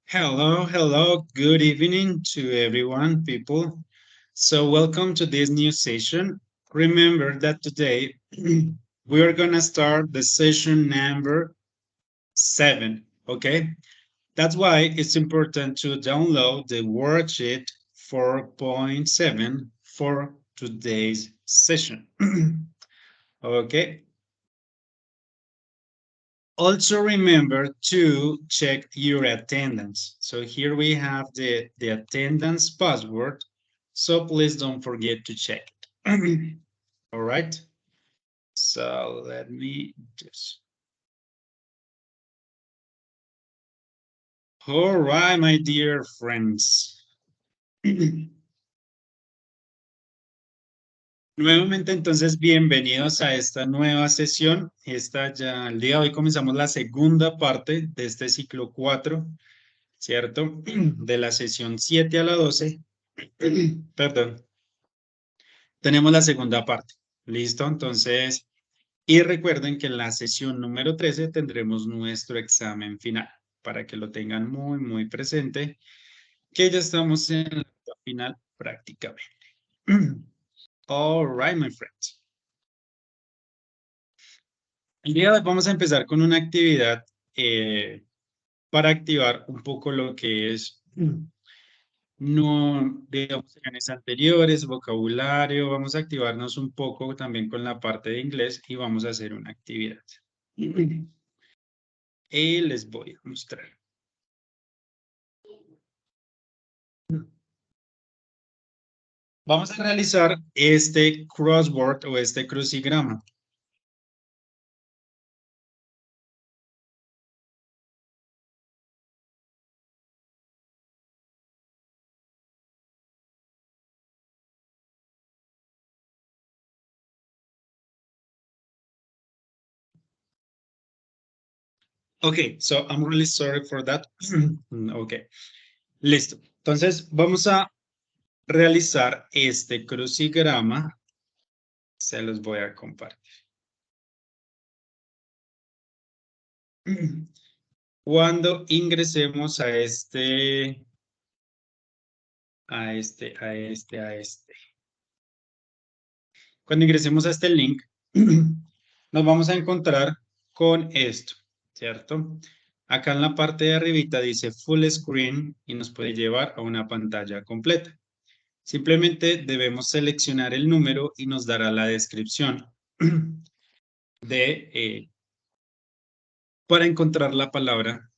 Hello, good evening to everyone, people. So, welcome to this new session. Remember that today we are going to start the session number 7, okay? That's why it's important to download the worksheet 4.7 for today's session. Okay, also remember to check your attendance. So here we have the attendance password. So please don't forget to check it. All right. So let me just. All right, my dear friends. Nuevamente, entonces, bienvenidos a esta nueva sesión. El día de hoy comenzamos la segunda parte de este ciclo 4, ¿cierto? De la sesión 7 a la 12. Perdón. Tenemos la segunda parte. ¿Listo? Entonces, y recuerden que en la sesión número 13 tendremos nuestro examen final para que lo tengan muy presente, que ya estamos en la etapa final prácticamente. All right, my friends. El día de hoy vamos a empezar con una actividad para activar un poco lo que es no, digamos, secciones anteriores, vocabulario, vamos a activarnos un poco también con la parte de inglés y vamos a hacer una actividad. Y les voy a mostrar. Vamos a realizar este crossword o este crucigrama. Ok, so I'm really sorry for that. Ok, listo. Entonces vamos a realizar este crucigrama. Se los voy a compartir. Cuando ingresemos a este. Cuando ingresemos a este link, nos vamos a encontrar con esto, ¿cierto? Acá en la parte de arribita dice Full Screen y nos puede llevar a una pantalla completa. Simplemente debemos seleccionar el número y nos dará la descripción para encontrar la palabra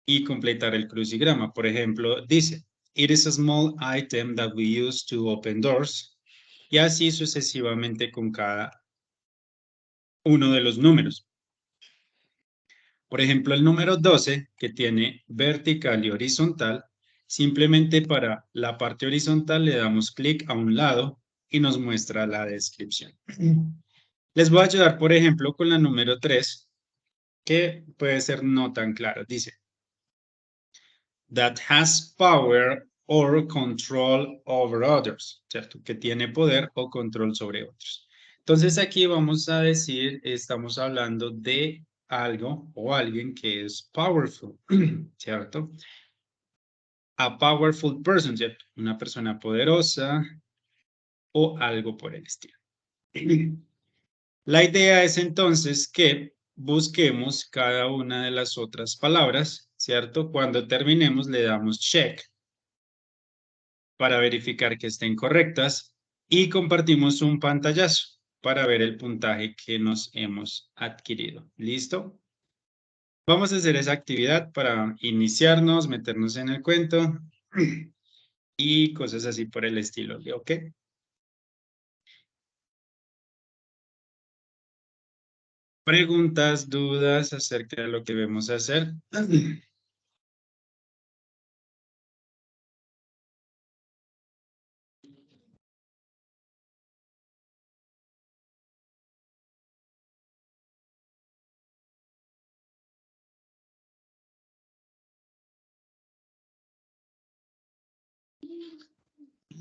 y completar el crucigrama. Por ejemplo, dice, It is a small item that we use to open doors. Y así sucesivamente con cada uno de los números. Por ejemplo, el número 12, que tiene vertical y horizontal, simplemente para la parte horizontal le damos clic a un lado y nos muestra la descripción. Les voy a ayudar, por ejemplo, con la número 3, que puede ser no tan claro. Dice, that has power or control over others, ¿cierto? Que tiene poder o control sobre otros. Entonces aquí vamos a decir, estamos hablando de algo o alguien que es powerful, ¿cierto? A powerful person, ¿cierto? Una persona poderosa o algo por el estilo. La idea es entonces que busquemos cada una de las otras palabras, ¿cierto? Cuando terminemos le damos check para verificar que estén correctas y compartimos un pantallazo para ver el puntaje que nos hemos adquirido. ¿Listo? Vamos a hacer esa actividad para iniciarnos, meternos en el cuento y cosas así por el estilo. ¿Ok? Preguntas, dudas acerca de lo que debemos hacer.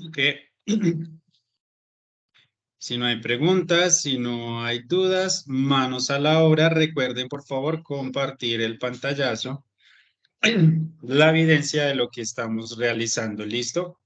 Ok. Si no hay preguntas, si no hay dudas, manos a la obra. Recuerden, por favor, compartir el pantallazo la evidencia de lo que estamos realizando. ¿Listo?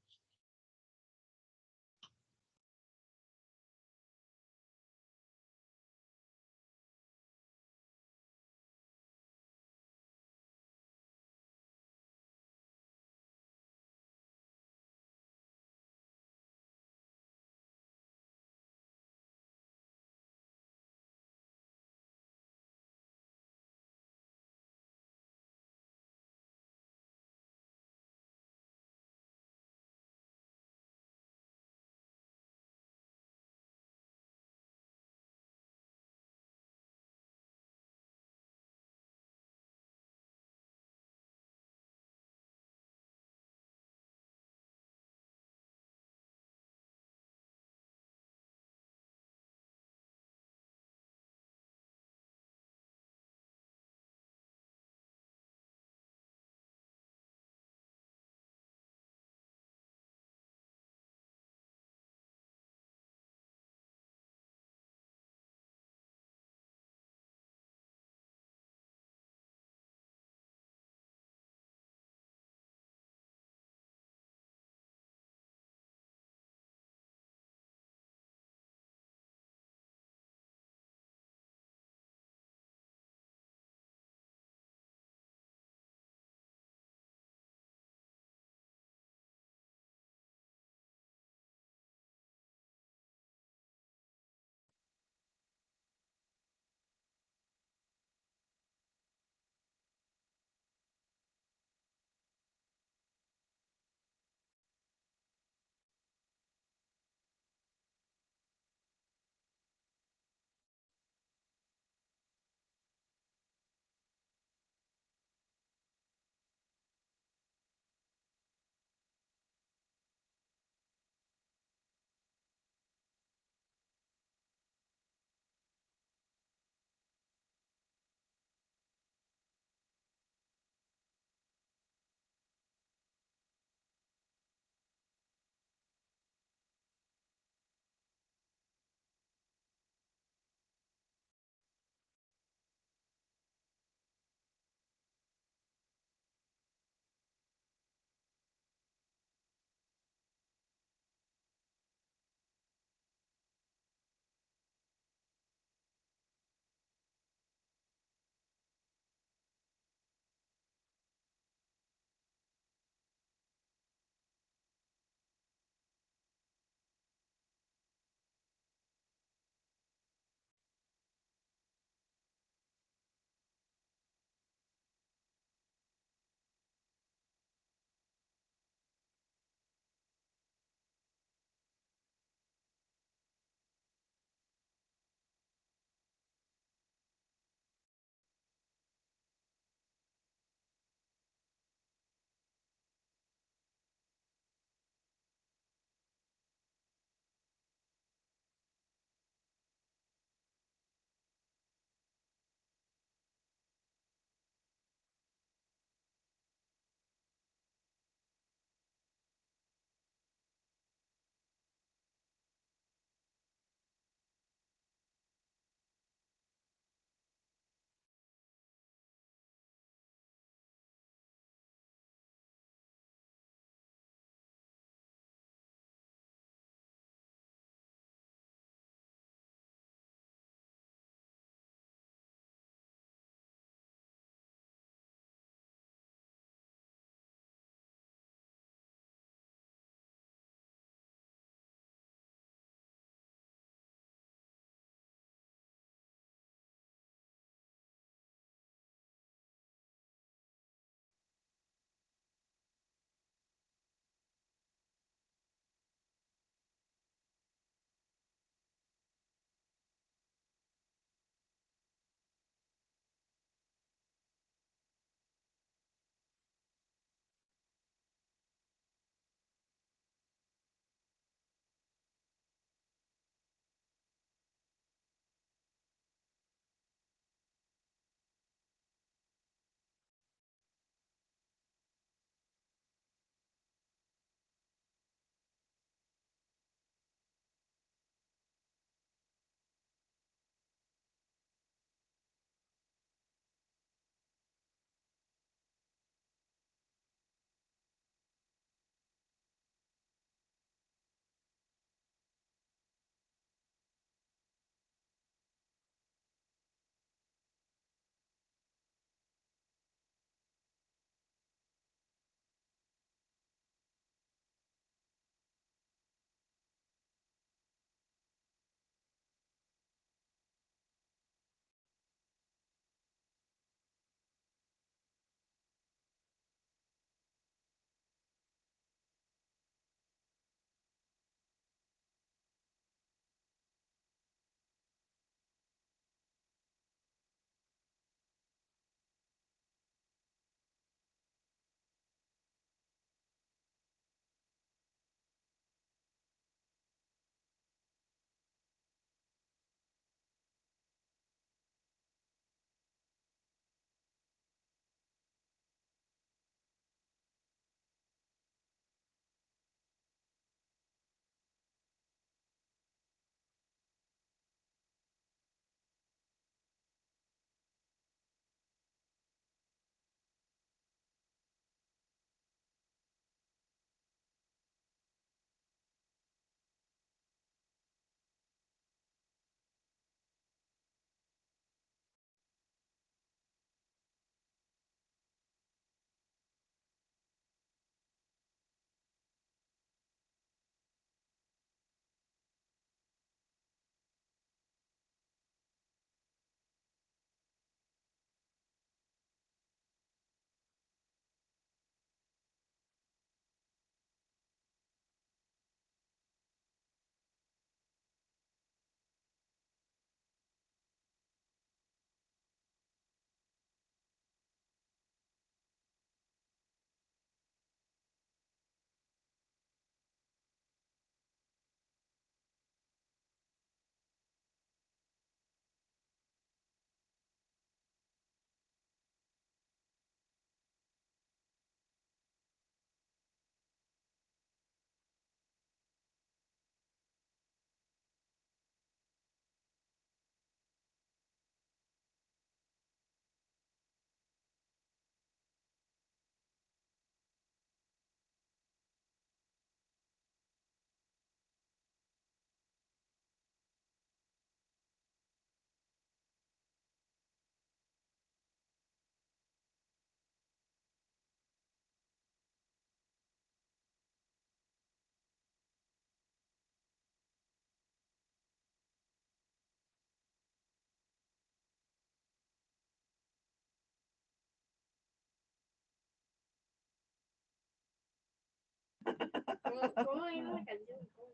¿Cómo era la canción? ¿Cómo?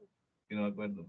Que no me acuerdo.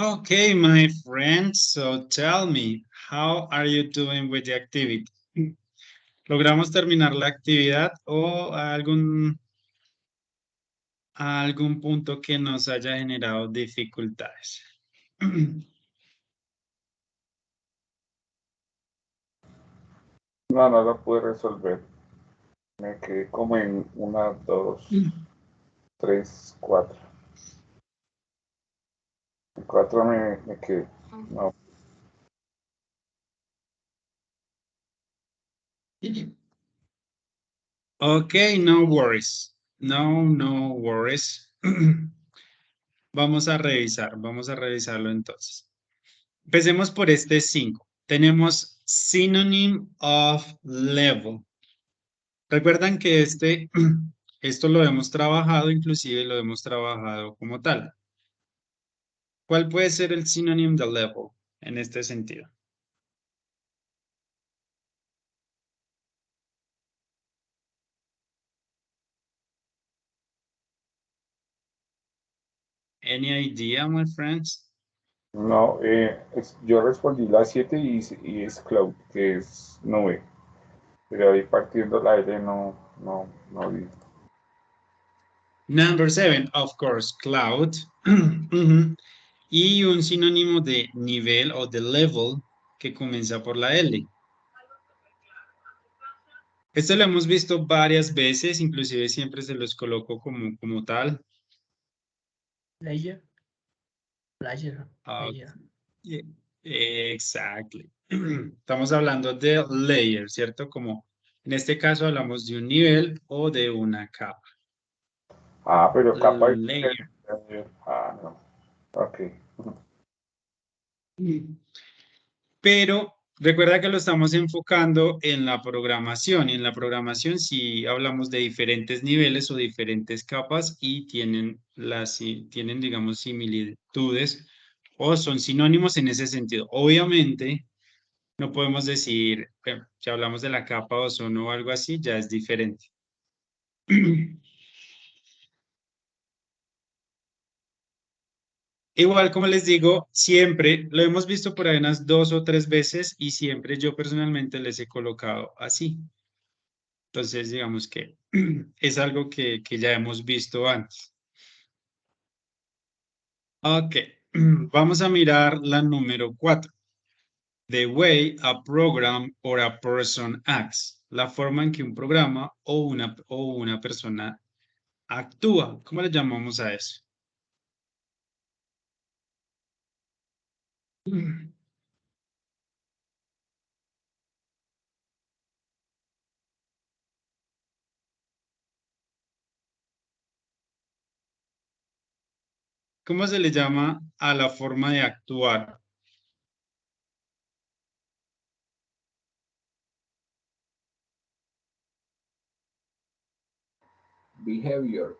Okay, my friend, so tell me, how are you doing with the activity? ¿Logramos terminar la actividad o algún punto que nos haya generado dificultades? No, no lo pude resolver. Me quedé como en 1, 2, 3, 4. En 4 me quedé. No. Okay, no worries. No worries. Vamos a revisarlo entonces. Empecemos por este 5. Tenemos synonym of level. Recuerdan que esto lo hemos trabajado, inclusive lo hemos trabajado como tal. ¿Cuál puede ser el sinónimo de level en este sentido? Any idea, my friends? No, yo respondí la 7 y es cloud, que es nube. Pero ahí partiendo la L no vi. Number 7, of course, cloud. Ujú. Y un sinónimo de nivel o de level que comienza por la L. Esto lo hemos visto varias veces, inclusive siempre se los coloco como tal. Layer. Layer. Ah, Layer. exactly. Estamos hablando de layer, ¿cierto? Como en este caso hablamos de un nivel o de una capa. Ah, pero capa. Layer. Ah, no. Ok. Pero recuerda que lo estamos enfocando en la programación. Y en la programación sí hablamos de diferentes niveles o diferentes capas y tienen, digamos, similitudes o son sinónimos en ese sentido. Obviamente, no podemos decir, si hablamos de la capa de ozono o algo así, ya es diferente. Igual, como les digo, siempre lo hemos visto por ahí unas 2 o 3 veces y siempre yo personalmente les he colocado así. Entonces, digamos que es algo que ya hemos visto antes. Ok, vamos a mirar la número 4. The way a program or a person acts. La forma en que un programa o una persona actúa. ¿Cómo le llamamos a eso? ¿Cómo se le llama a la forma de actuar? Behavior.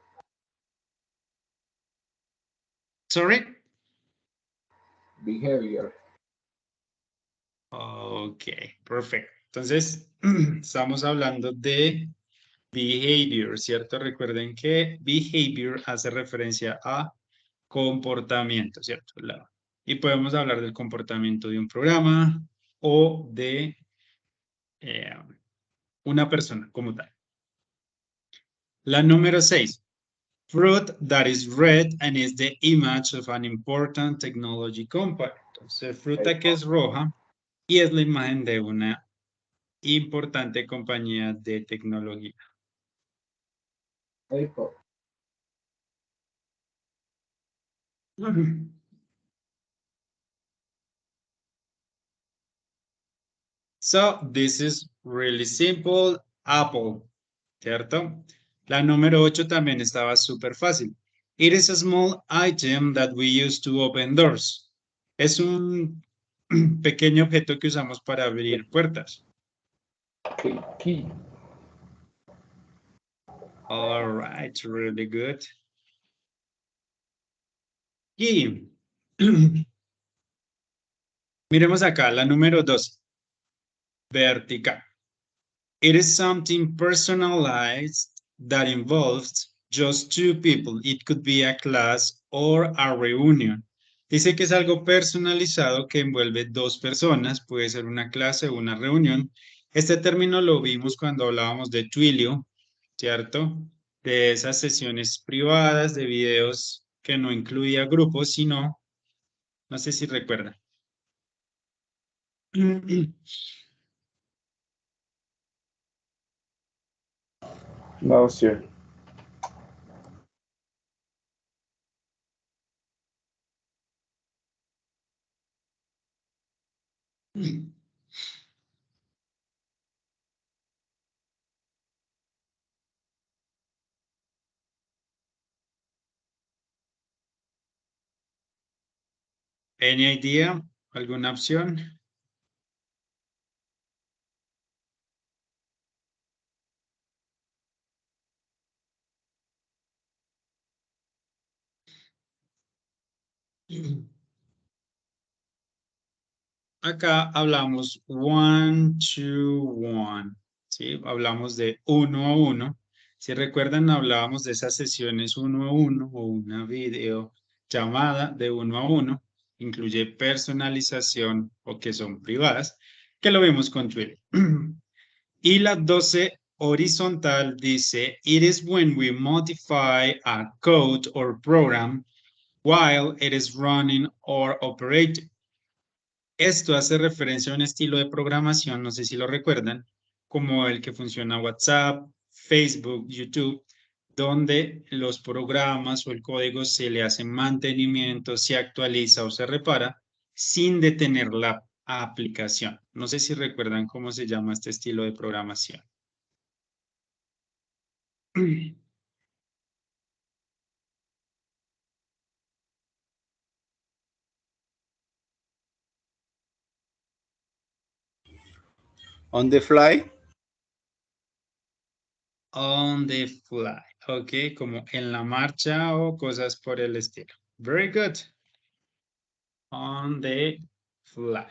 Sorry. Behavior. Ok, perfecto. Entonces, estamos hablando de behavior, ¿cierto? Recuerden que behavior hace referencia a comportamiento, ¿cierto? Y podemos hablar del comportamiento de un programa o de eh, una persona como tal. La número 6. Fruit that is red and is the image of an important technology company. Entonces, fruta que es roja y es la imagen de una importante compañía de tecnología. Apple. So, this is really simple. Apple, ¿cierto? La número 8 también estaba súper fácil. It is a small item that we use to open doors. Es un pequeño objeto que usamos para abrir puertas. Key. All right, really good. Y miremos acá, la número 2. Vertical. It is something personalized that involves just two people. It could be a class or a reunion. Dice que es algo personalizado que envuelve dos personas, puede ser una clase o una reunión. Este término lo vimos cuando hablábamos de Twilio, ¿cierto? De esas sesiones privadas de videos que no incluía grupos, sino, no sé si recuerdan. No, sir. Any idea? ¿Alguna opción? Acá hablamos one to one, ¿sí? Hablamos de uno a uno. Si recuerdan, hablábamos de esas sesiones uno a uno o una video llamada de uno a uno. Incluye personalización o que son privadas, que lo vimos con Twitter. Y la 12 horizontal dice, it is when we modify a code or program while it is running or operating. Esto hace referencia a un estilo de programación, no sé si lo recuerdan, como el que funciona WhatsApp, Facebook, YouTube, donde los programas o el código se le hace mantenimiento, se actualiza o se repara sin detener la aplicación. No sé si recuerdan cómo se llama este estilo de programación. On the fly. On the fly, ok, como en la marcha o cosas por el estilo. Very good. On the fly.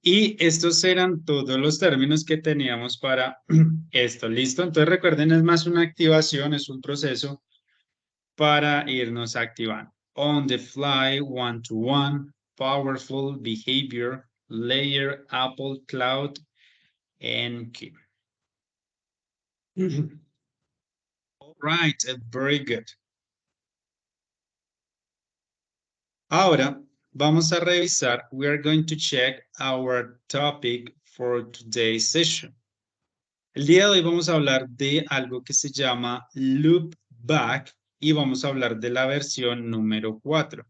Y estos eran todos los términos que teníamos para esto. ¿Listo? Entonces recuerden, es más una activación, es un proceso para irnos activando. On the fly, one to one, powerful, behavior, layer, Apple, cloud, and key. All right, very good. Ahora vamos a revisar. We are going to check our topic for today's session. El día de hoy vamos a hablar de algo que se llama Loop Back y vamos a hablar de la versión número 4.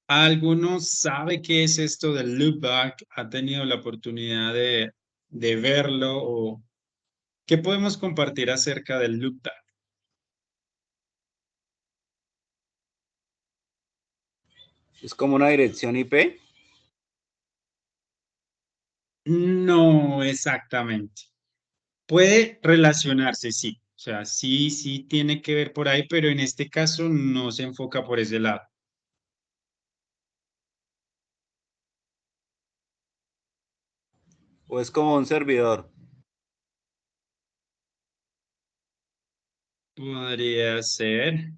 ¿Alguno sabe qué es esto del Loop Back? ¿Ha tenido la oportunidad de verlo o qué podemos compartir acerca del Loop Back? Es como una dirección IP. No exactamente. Puede relacionarse, sí. O sea, sí tiene que ver por ahí, pero en este caso no se enfoca por ese lado. O es como un servidor. Podría ser.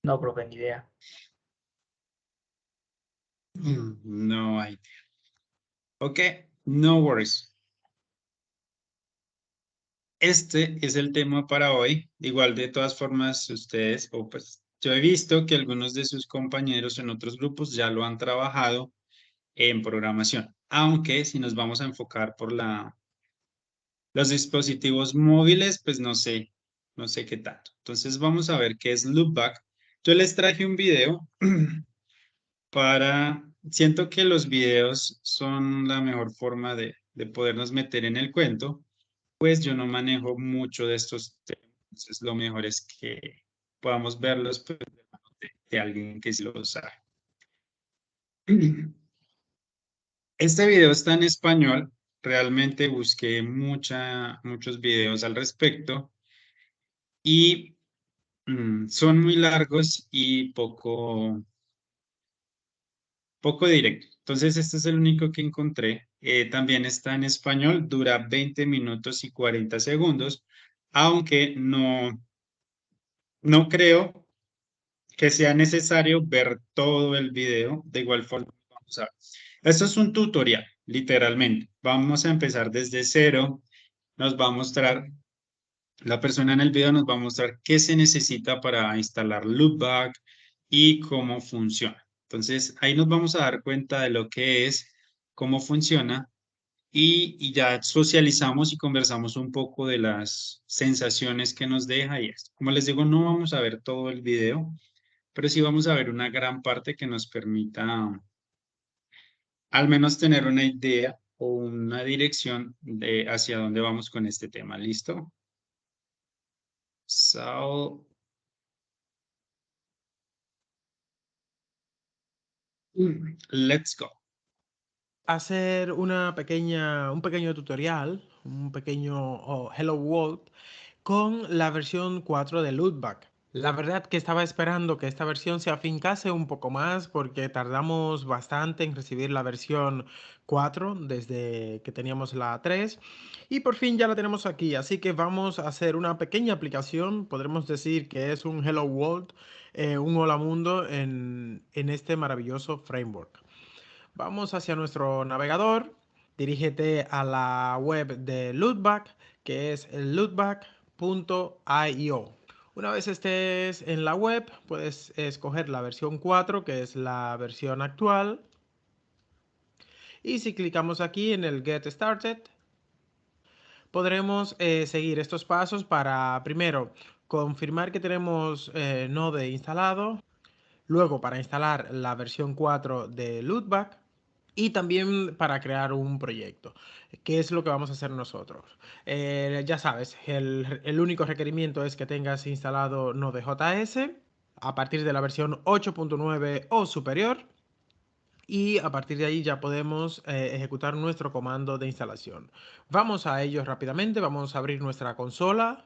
No, profe, ni idea. No hay. Ok, no worries. Este es el tema para hoy. Igual de todas formas, ustedes, o pues yo he visto que algunos de sus compañeros en otros grupos ya lo han trabajado en programación. Aunque si nos vamos a enfocar por los dispositivos móviles, pues no sé qué tanto. Entonces vamos a ver qué es Loopback. Yo les traje un video siento que los videos son la mejor forma de podernos meter en el cuento, pues yo no manejo mucho de estos temas, entonces lo mejor es que podamos verlos pues, de alguien que sí lo sabe. Este video está en español. Realmente busqué muchos videos al respecto y son muy largos y poco directo. Entonces, este es el único que encontré. También está en español, dura 20 minutos y 40 segundos, aunque no creo que sea necesario ver todo el video. De igual forma, vamos a ver. Esto es un tutorial, literalmente. Vamos a empezar desde cero. Nos va a mostrar, la persona en el video nos va a mostrar qué se necesita para instalar Loopback y cómo funciona. Entonces, ahí nos vamos a dar cuenta de lo que es, cómo funciona y ya socializamos y conversamos un poco de las sensaciones que nos deja y esto. Como les digo, no vamos a ver todo el video, pero sí vamos a ver una gran parte que nos permita al menos tener una idea o una dirección de hacia dónde vamos con este tema. ¿Listo? So, let's go. Hacer un pequeño tutorial, un pequeño Hello World con la versión 4 de Loopback. La verdad que estaba esperando que esta versión se afincase un poco más porque tardamos bastante en recibir la versión 4 desde que teníamos la 3 y por fin ya la tenemos aquí, así que vamos a hacer una pequeña aplicación, podremos decir que es un Hello World, un Hola Mundo en este maravilloso framework. Vamos hacia nuestro navegador, dirígete a la web de Loopback, que es el loopback.io. Una vez estés en la web, puedes escoger la versión 4, que es la versión actual. Y si clicamos aquí en el Get Started, podremos seguir estos pasos para, primero, confirmar que tenemos Node instalado. Luego, para instalar la versión 4 de Loopback. Y también para crear un proyecto, que es lo que vamos a hacer nosotros. Ya sabes, el único requerimiento es que tengas instalado Node.js a partir de la versión 8.9 o superior. Y a partir de ahí ya podemos ejecutar nuestro comando de instalación. Vamos a ello rápidamente, vamos a abrir nuestra consola.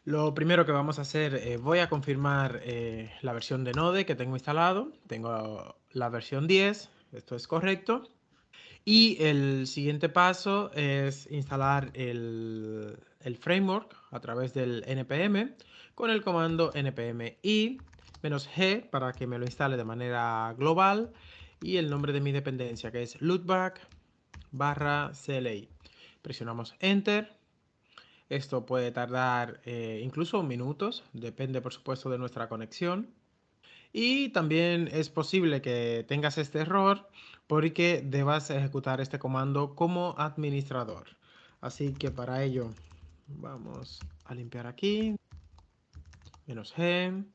Lo primero que vamos a hacer, voy a confirmar la versión de Node que tengo instalado. Tengo la versión 10, esto es correcto. Y el siguiente paso es instalar el framework a través del npm con el comando npm i -g para que me lo instale de manera global y el nombre de mi dependencia que es loopback/cli. Presionamos enter. Esto puede tardar incluso minutos, depende por supuesto de nuestra conexión. Y también es posible que tengas este error porque debas ejecutar este comando como administrador. Así que para ello vamos a limpiar aquí, "-g",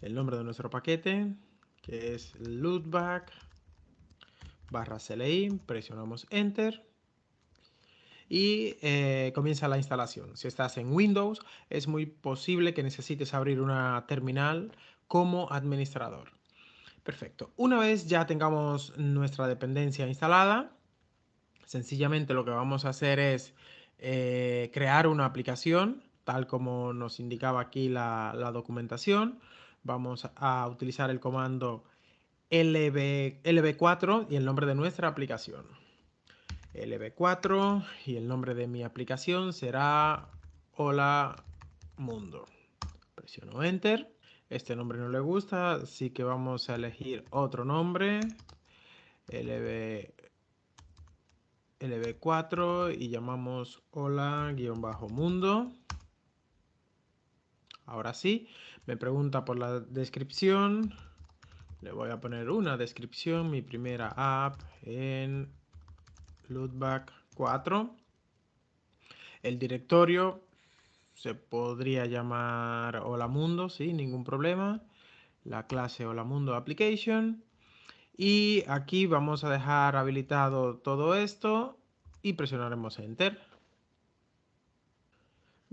el nombre de nuestro paquete, que es loopback/cli, presionamos enter. Y comienza la instalación. Si estás en Windows, es muy posible que necesites abrir una terminal como administrador. Perfecto. Una vez ya tengamos nuestra dependencia instalada, sencillamente lo que vamos a hacer es crear una aplicación, tal como nos indicaba aquí la documentación. Vamos a utilizar el comando lb4 y el nombre de nuestra aplicación. lb4 y el nombre de mi aplicación será Hola Mundo. Presiono Enter. Este nombre no le gusta, así que vamos a elegir otro nombre. lb4 y llamamos Hola-Mundo. Ahora sí, me pregunta por la descripción. Le voy a poner una descripción, mi primera app en Loopback 4. El directorio se podría llamar Hola Mundo, sí, ningún problema. La clase Hola Mundo Application. Y aquí vamos a dejar habilitado todo esto y presionaremos Enter.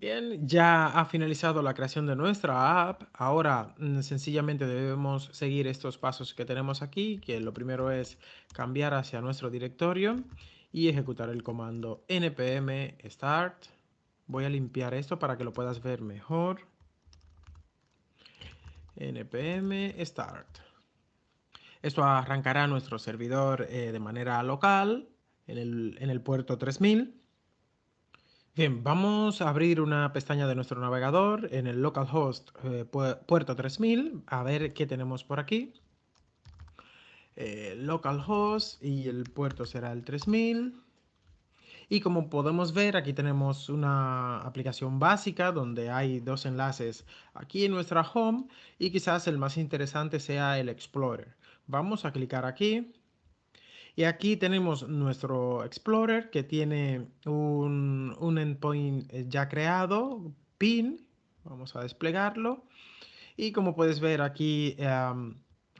Bien, ya ha finalizado la creación de nuestra app. Ahora sencillamente debemos seguir estos pasos que tenemos aquí, que lo primero es cambiar hacia nuestro directorio y ejecutar el comando npm start. Voy a limpiar esto para que lo puedas ver mejor. npm start. Esto arrancará nuestro servidor de manera local en el puerto 3000. Bien, vamos a abrir una pestaña de nuestro navegador en el localhost puerto 3000 a ver qué tenemos por aquí. Localhost y el puerto será el 3000. Y como podemos ver, aquí tenemos una aplicación básica donde hay dos enlaces aquí en nuestra home y quizás el más interesante sea el Explorer. Vamos a clicar aquí. Y aquí tenemos nuestro Explorer que tiene un endpoint ya creado, pin. Vamos a desplegarlo. Y como puedes ver aquí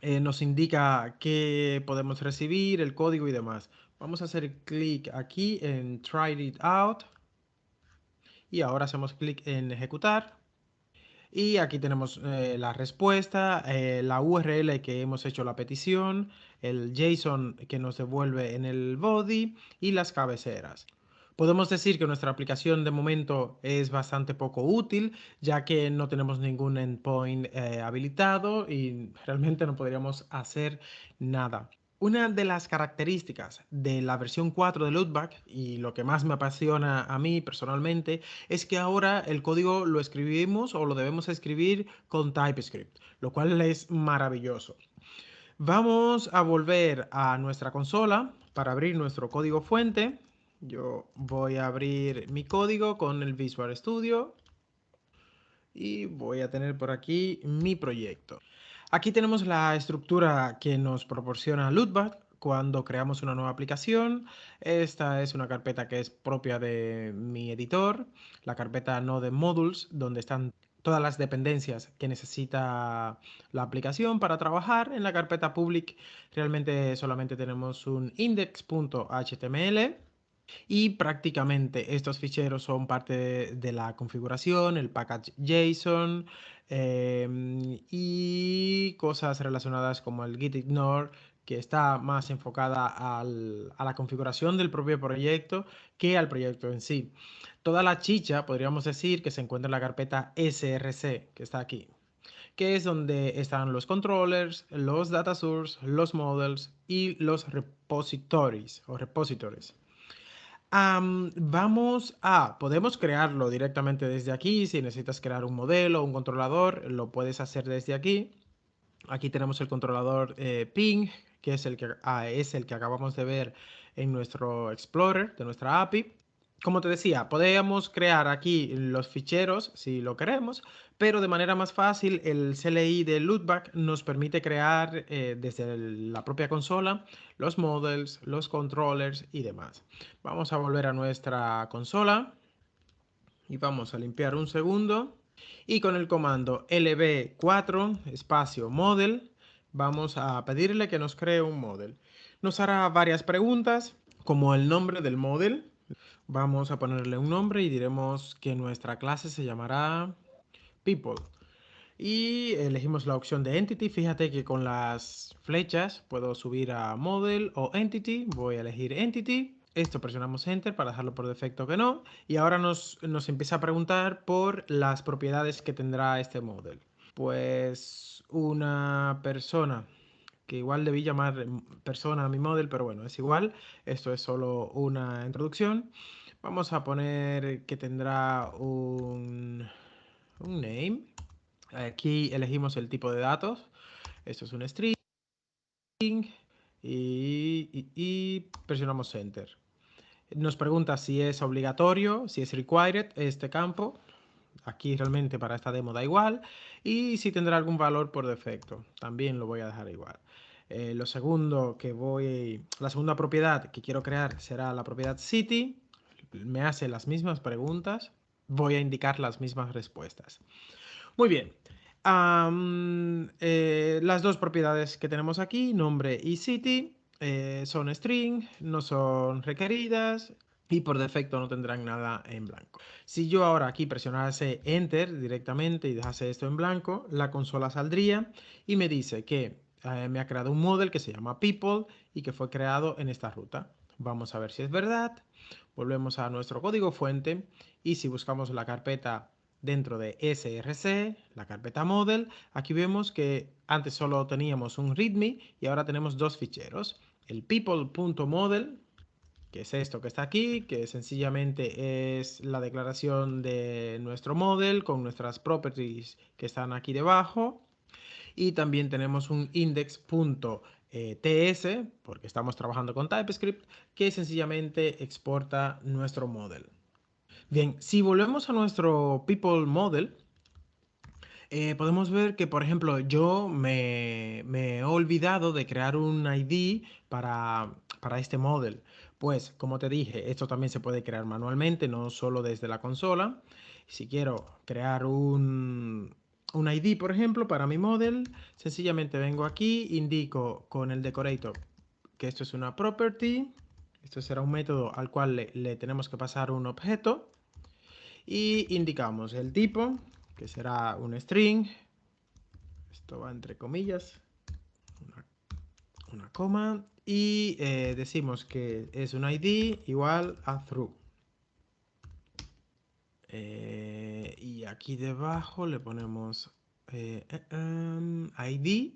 nos indica qué podemos recibir, el código y demás. Vamos a hacer clic aquí en Try It Out. Y ahora hacemos clic en ejecutar. Y aquí tenemos la respuesta, la URL que hemos hecho la petición, el JSON que nos devuelve en el body y las cabeceras. Podemos decir que nuestra aplicación de momento es bastante poco útil, ya que no tenemos ningún endpoint habilitado y realmente no podríamos hacer nada. Una de las características de la versión 4 de Loopback, y lo que más me apasiona a mí personalmente, es que ahora el código lo escribimos o lo debemos escribir con TypeScript, lo cual es maravilloso. Vamos a volver a nuestra consola para abrir nuestro código fuente. Yo voy a abrir mi código con el Visual Studio y voy a tener por aquí mi proyecto. Aquí tenemos la estructura que nos proporciona Loopback cuando creamos una nueva aplicación. Esta es una carpeta que es propia de mi editor, la carpeta Node Modules, donde están todas las dependencias que necesita la aplicación para trabajar. En la carpeta public realmente solamente tenemos un index.html. Y prácticamente estos ficheros son parte de la configuración, el package JSON y cosas relacionadas como el git ignore, que está más enfocada a la configuración del propio proyecto que al proyecto en sí. Toda la chicha, podríamos decir, que se encuentra en la carpeta src, que está aquí, que es donde están los controllers, los data source, los models y los repositories o repositories. Podemos crearlo directamente desde aquí. Si necesitas crear un modelo o un controlador, lo puedes hacer desde aquí. Aquí tenemos el controlador ping, que es es el que acabamos de ver en nuestro Explorer de nuestra API. Como te decía, podemos crear aquí los ficheros si lo queremos, pero de manera más fácil el CLI de Loopback nos permite crear desde la propia consola los models, los controllers y demás. Vamos a volver a nuestra consola y vamos a limpiar un segundo. Y con el comando lb4 espacio model vamos a pedirle que nos cree un model. Nos hará varias preguntas como el nombre del model. Vamos a ponerle un nombre y diremos que nuestra clase se llamará people. Y elegimos la opción de Entity. Fíjate que con las flechas puedo subir a Model o Entity. Voy a elegir Entity. Esto presionamos Enter para dejarlo por defecto que no. Y ahora nos empieza a preguntar por las propiedades que tendrá este model. Pues una persona, que igual debí llamar persona a mi model, pero bueno, es igual. Esto es solo una introducción. Vamos a poner que tendrá un name. Aquí elegimos el tipo de datos. Esto es un string y presionamos Enter. Nos pregunta si es obligatorio, si es required este campo. Aquí realmente para esta demo da igual. Y si tendrá algún valor por defecto. También lo voy a dejar igual. La segunda propiedad que quiero crear será la propiedad city. Me hace las mismas preguntas. Voy a indicar las mismas respuestas. Muy bien. Las dos propiedades que tenemos aquí, nombre y city, son string, no son requeridas y por defecto no tendrán nada en blanco. Si yo ahora aquí presionase Enter directamente y dejase esto en blanco, la consola saldría y me dice que me ha creado un model que se llama People y que fue creado en esta ruta. Vamos a ver si es verdad. Volvemos a nuestro código fuente y si buscamos la carpeta dentro de src, la carpeta model, aquí vemos que antes solo teníamos un readme y ahora tenemos dos ficheros. El people.model, que es esto que está aquí, que sencillamente es la declaración de nuestro model con nuestras properties que están aquí debajo. Y también tenemos un index.ts, porque estamos trabajando con TypeScript, que sencillamente exporta nuestro model. Bien, si volvemos a nuestro people model, podemos ver que, por ejemplo, yo me he olvidado de crear un ID para este model. Pues, como te dije, esto también se puede crear manualmente, no solo desde la consola. Si quiero crear un ID, por ejemplo, para mi model, sencillamente vengo aquí, indico con el decorator que esto es una property. Esto será un método al cual le tenemos que pasar un objeto. Y indicamos el tipo, que será un string. Esto va entre comillas, una coma. Y decimos que es un ID igual a true. Y aquí debajo le ponemos ID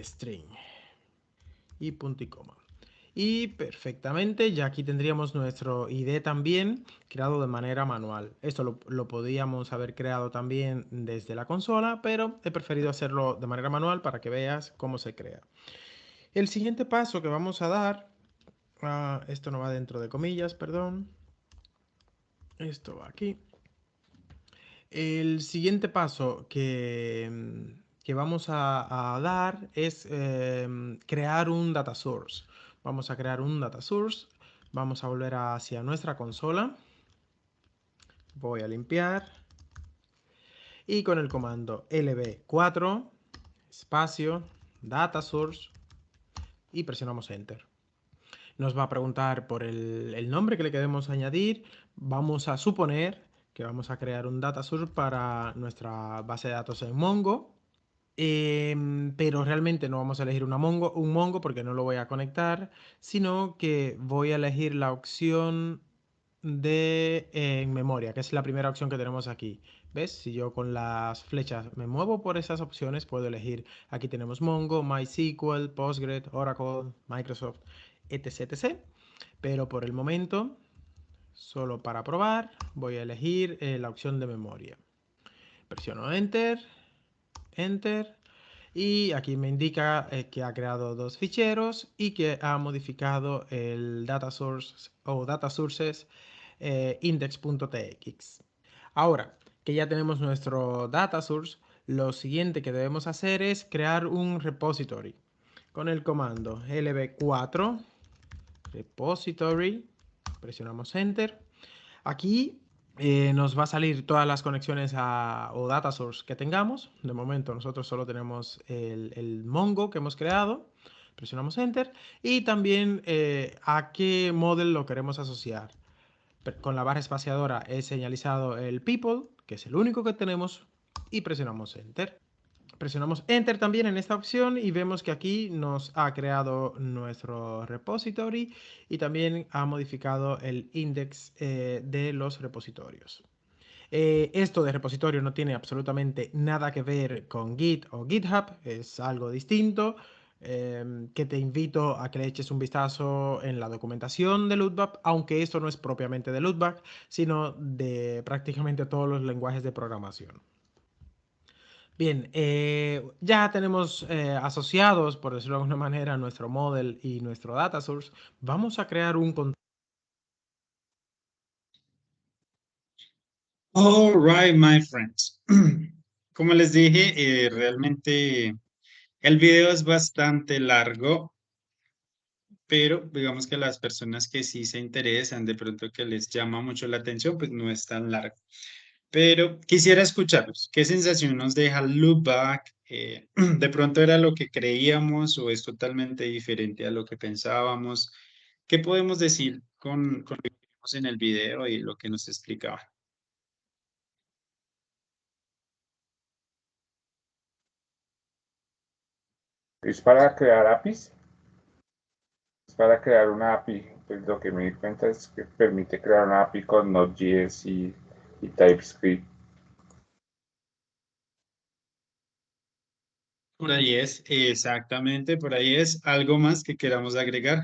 string y punto y coma. Y perfectamente, ya aquí tendríamos nuestro ID también creado de manera manual. Esto lo podíamos haber creado también desde la consola, pero he preferido hacerlo de manera manual para que veas cómo se crea. El siguiente paso que vamos a dar, esto no va dentro de comillas, perdón. Esto va aquí. El siguiente paso que vamos a dar es crear un data source. Vamos a crear un data source. Vamos a volver hacia nuestra consola. Voy a limpiar. Y con el comando lb4, espacio, data source, y presionamos Enter. Nos va a preguntar por el nombre que le queremos añadir. Vamos a suponer que vamos a crear un data source para nuestra base de datos en Mongo. Pero realmente no vamos a elegir un Mongo porque no lo voy a conectar, sino que voy a elegir la opción de en memoria, que es la primera opción que tenemos aquí. ¿Ves? Si yo con las flechas me muevo por esas opciones, puedo elegir. Aquí tenemos Mongo, MySQL, Postgres, Oracle, Microsoft, etc, etc. Pero por el momento, solo para probar, voy a elegir la opción de memoria. Presiono Enter, Enter. Y aquí me indica que ha creado dos ficheros y que ha modificado el data source o data sources index.tx. Ahora que ya tenemos nuestro data source, lo siguiente que debemos hacer es crear un repository con el comando lb4 repository. Presionamos Enter. Aquí nos va a salir todas las conexiones o data source que tengamos. De momento nosotros solo tenemos el Mongo que hemos creado. Presionamos Enter. Y también a qué model lo queremos asociar. Con la barra espaciadora he señalizado el people, que es el único que tenemos. Y presionamos Enter. Presionamos Enter también en esta opción y vemos que aquí nos ha creado nuestro repository y también ha modificado el index de los repositorios. Esto de repositorio no tiene absolutamente nada que ver con Git o GitHub, es algo distinto, que te invito a que le eches un vistazo en la documentación de Loopback, aunque esto no es propiamente de Loopback, sino de prácticamente todos los lenguajes de programación. Bien, ya tenemos asociados, por decirlo de alguna manera, nuestro model y nuestro data source. Vamos a crear un... All right, my friends. Como les dije, realmente el video es bastante largo, pero digamos que las personas que sí se interesan, de pronto que les llama mucho la atención, pues no es tan largo. Pero quisiera escucharlos. ¿Qué sensación nos deja Loopback? ¿De pronto era lo que creíamos o es totalmente diferente a lo que pensábamos? ¿Qué podemos decir con lo que vimos en el video y lo que nos explicaba? ¿Es para crear APIs? Es para crear una API. Pues lo que me di cuenta es que permite crear una API con Node.js y TypeScript. Por ahí es, exactamente, por ahí es. ¿Algo más que queramos agregar?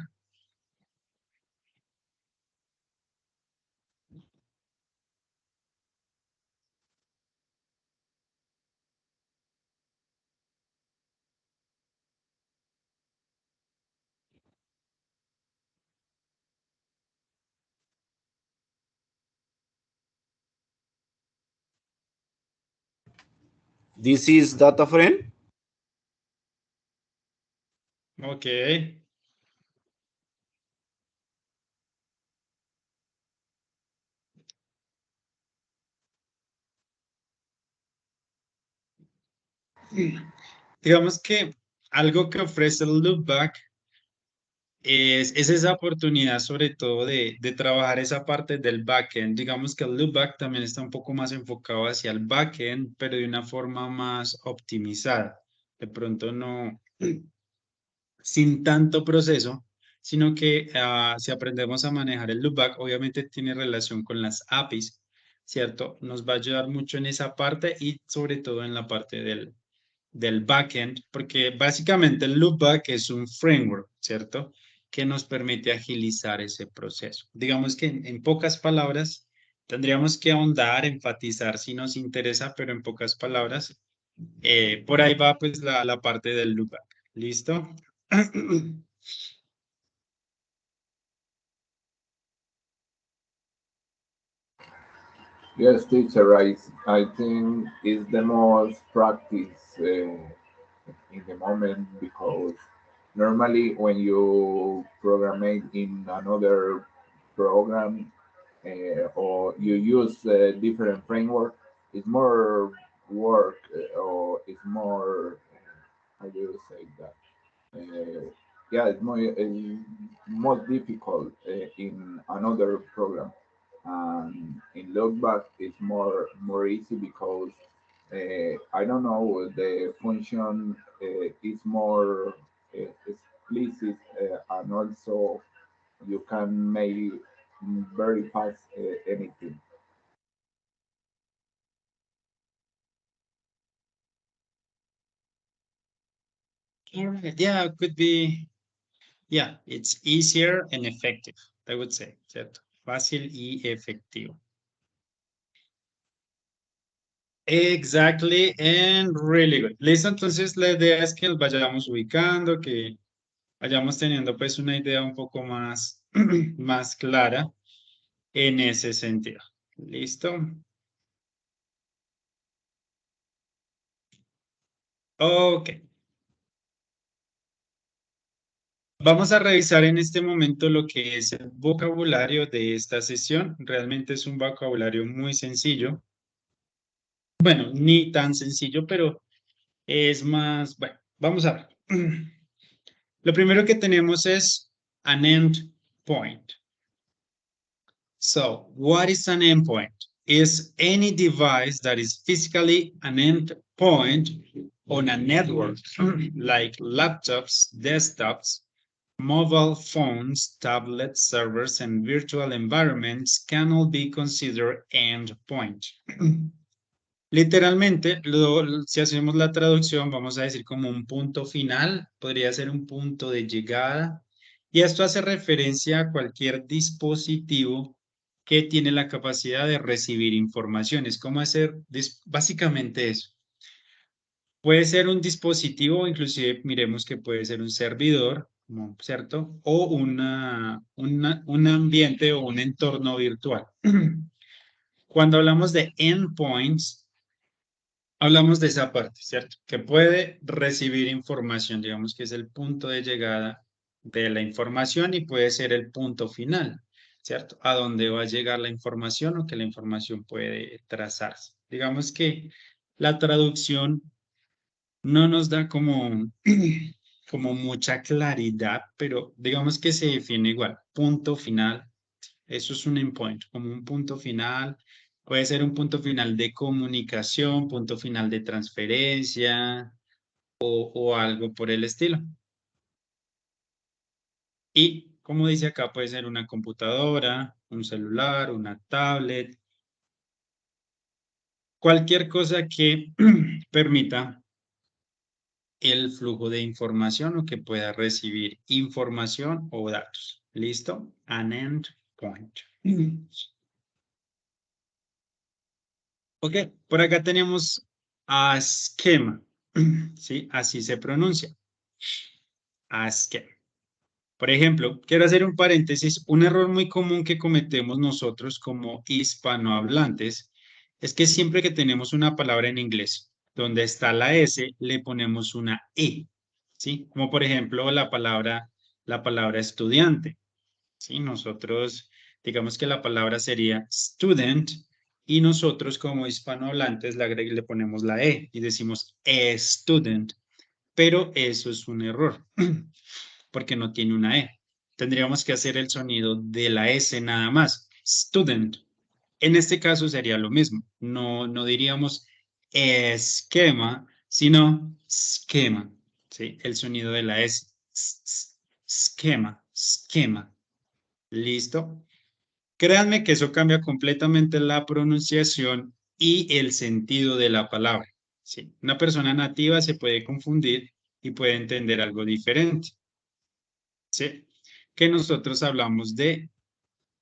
This is data frame. Ok. Digamos que algo que ofrece el loopback es esa oportunidad sobre todo de trabajar esa parte del backend. Digamos que el loopback también está un poco más enfocado hacia el backend, pero de una forma más optimizada. De pronto no sin tanto proceso, sino que si aprendemos a manejar el loopback, obviamente tiene relación con las APIs, ¿cierto? Nos va a ayudar mucho en esa parte y sobre todo en la parte del backend, porque básicamente el loopback es un framework, ¿cierto? Que nos permite agilizar ese proceso. Digamos que en pocas palabras, tendríamos que ahondar, enfatizar si nos interesa, pero en pocas palabras, por ahí va pues la parte del loopback. ¿Listo? Yes, teacher, I think it's the most practice in the moment because normally when you program it in another program or you use a different framework, it's more work or it's more, how do you say that? Yeah, it's more difficult in another program. And in Lookback, it's more easy because I don't know the function is more explicit and also you can make very fast anything. Yeah, could be. Yeah, it's easier and effective, I would say, ¿cierto? Fácil y efectivo. Exactly, and really good. Listo, entonces la idea es que nos vayamos ubicando, que vayamos teniendo pues una idea un poco más, más clara en ese sentido. ¿Listo? Ok. Vamos a revisar en este momento lo que es el vocabulario de esta sesión. Realmente es un vocabulario muy sencillo. Bueno, ni tan sencillo, pero es más, bueno, vamos a ver. Lo primero que tenemos es an endpoint. So, what is an endpoint? Is any device that is physically an endpoint on a network, like laptops, desktops, mobile phones, tablets, servers, and virtual environments can all be considered endpoint. Literalmente, si hacemos la traducción, vamos a decir como un punto final, podría ser un punto de llegada, y esto hace referencia a cualquier dispositivo que tiene la capacidad de recibir información. Es como hacer básicamente eso. Puede ser un dispositivo, inclusive miremos que puede ser un servidor, ¿cierto? O un ambiente o un entorno virtual. Cuando hablamos de endpoints, hablamos de esa parte, ¿cierto? Que puede recibir información, digamos que es el punto de llegada de la información y puede ser el punto final, ¿cierto? A dónde va a llegar la información o que la información puede trazarse. Digamos que la traducción no nos da como, como mucha claridad, pero digamos que se define igual. punto final. Eso es un endpoint, como un punto final. Puede ser un punto final de comunicación, punto final de transferencia o algo por el estilo. Y como dice acá, puede ser una computadora, un celular, una tablet, cualquier cosa que permita el flujo de información o que pueda recibir información o datos. ¿Listo? An endpoint. Ok, por acá tenemos a schema. ¿Sí? Así se pronuncia. A schema. Por ejemplo, quiero hacer un paréntesis. Un error muy común que cometemos nosotros como hispanohablantes es que siempre que tenemos una palabra en inglés donde está la S, le ponemos una E, ¿sí? Como por ejemplo la palabra estudiante, ¿sí? Nosotros, digamos que la palabra sería student y nosotros como hispanohablantes le ponemos la E y decimos student, pero eso es un error porque no tiene una E. Tendríamos que hacer el sonido de la S nada más. Student. En este caso sería lo mismo. No diríamos esquema, sino schema. ¿Sí? El sonido de la S. Schema, schema. ¿Listo? Créanme que eso cambia completamente la pronunciación y el sentido de la palabra. ¿Sí? Una persona nativa se puede confundir y puede entender algo diferente. ¿Sí? Que nosotros hablamos de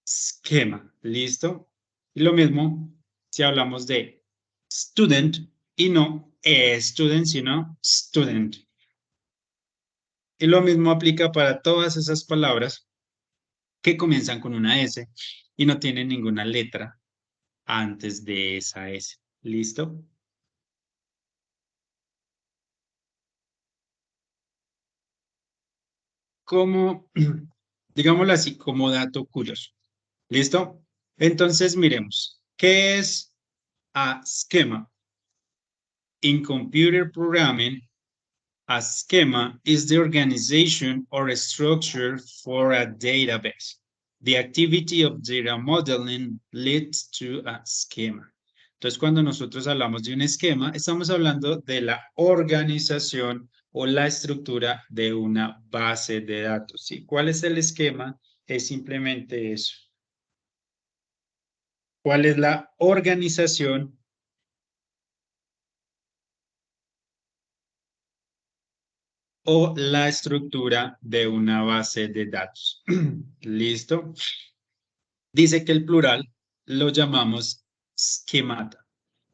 esquema, ¿listo? Y lo mismo si hablamos de student y no student, sino student. Y lo mismo aplica para todas esas palabras que comienzan con una S y no tienen ninguna letra antes de esa S. ¿Listo? Como, digámoslo así, como dato curioso. ¿Listo? Entonces, miremos. ¿Qué es a schema? In computer programming, a schema is the organization or structure for a database. The activity of data modeling leads to a schema. Entonces, cuando nosotros hablamos de un esquema, estamos hablando de la organización o la estructura de una base de datos. ¿Sí? ¿Cuál es el esquema? Es simplemente eso. ¿Cuál es la organización o la estructura de una base de datos? ¿Listo? Dice que el plural lo llamamos schemata,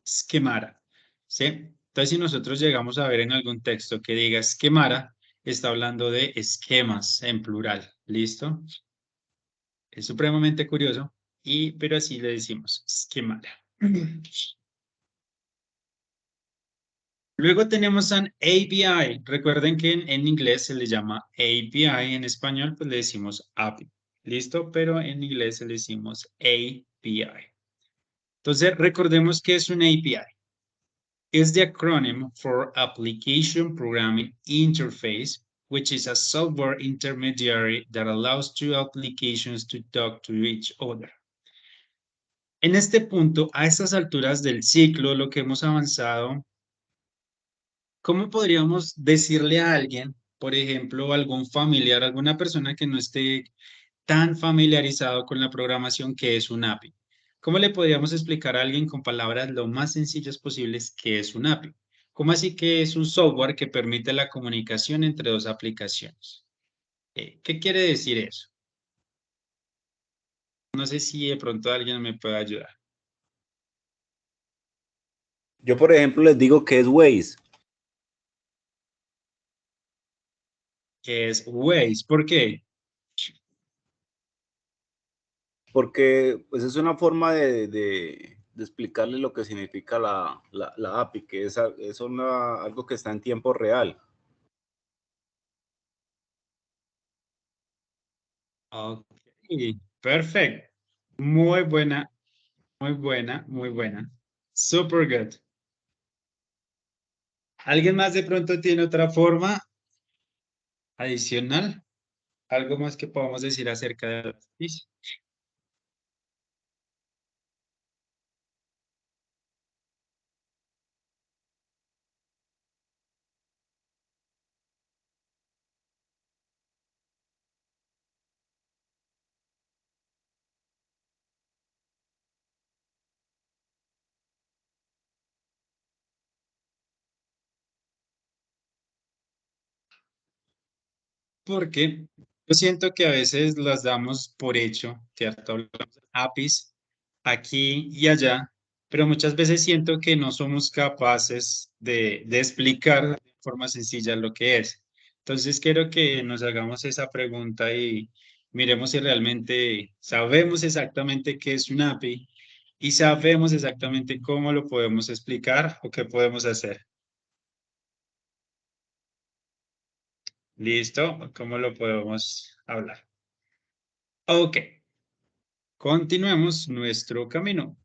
schemara, ¿sí? Entonces, si nosotros llegamos a ver en algún texto que diga schemara, está hablando de esquemas en plural, ¿listo? Es supremamente curioso, pero así le decimos schemara. Luego tenemos un API. Recuerden que en inglés se le llama API, en español pues le decimos API. ¿Listo? Pero en inglés le decimos API. Entonces, recordemos que es un API. Es the acronym for Application Programming Interface, which is a software intermediary that allows two applications to talk to each other. En este punto, a estas alturas del ciclo, lo que hemos avanzado, ¿cómo podríamos decirle a alguien, por ejemplo, algún familiar, alguna persona que no esté tan familiarizado con la programación que es un API? ¿Cómo le podríamos explicar a alguien con palabras lo más sencillas posibles qué es un API? ¿Cómo así que es un software que permite la comunicación entre dos aplicaciones? ¿Qué quiere decir eso? No sé si de pronto alguien me puede ayudar. Yo, por ejemplo, les digo que es Waze. ¿Qué es Waze? ¿Por qué? Porque pues, es una forma de explicarle lo que significa la API, que es algo que está en tiempo real. Ok, perfecto. Muy buena, muy buena, muy buena. Super good. ¿Alguien más de pronto tiene otra forma adicional? ¿Algo más que podamos decir acerca de las APIs? Porque yo siento que a veces las damos por hecho, ¿cierto? Hablamos de APIs aquí y allá, pero muchas veces siento que no somos capaces de explicar de forma sencilla lo que es. Entonces quiero que nos hagamos esa pregunta y miremos si realmente sabemos exactamente qué es un API y sabemos exactamente cómo lo podemos explicar o qué podemos hacer. ¿Listo? ¿Cómo lo podemos hablar? Ok, continuemos nuestro camino.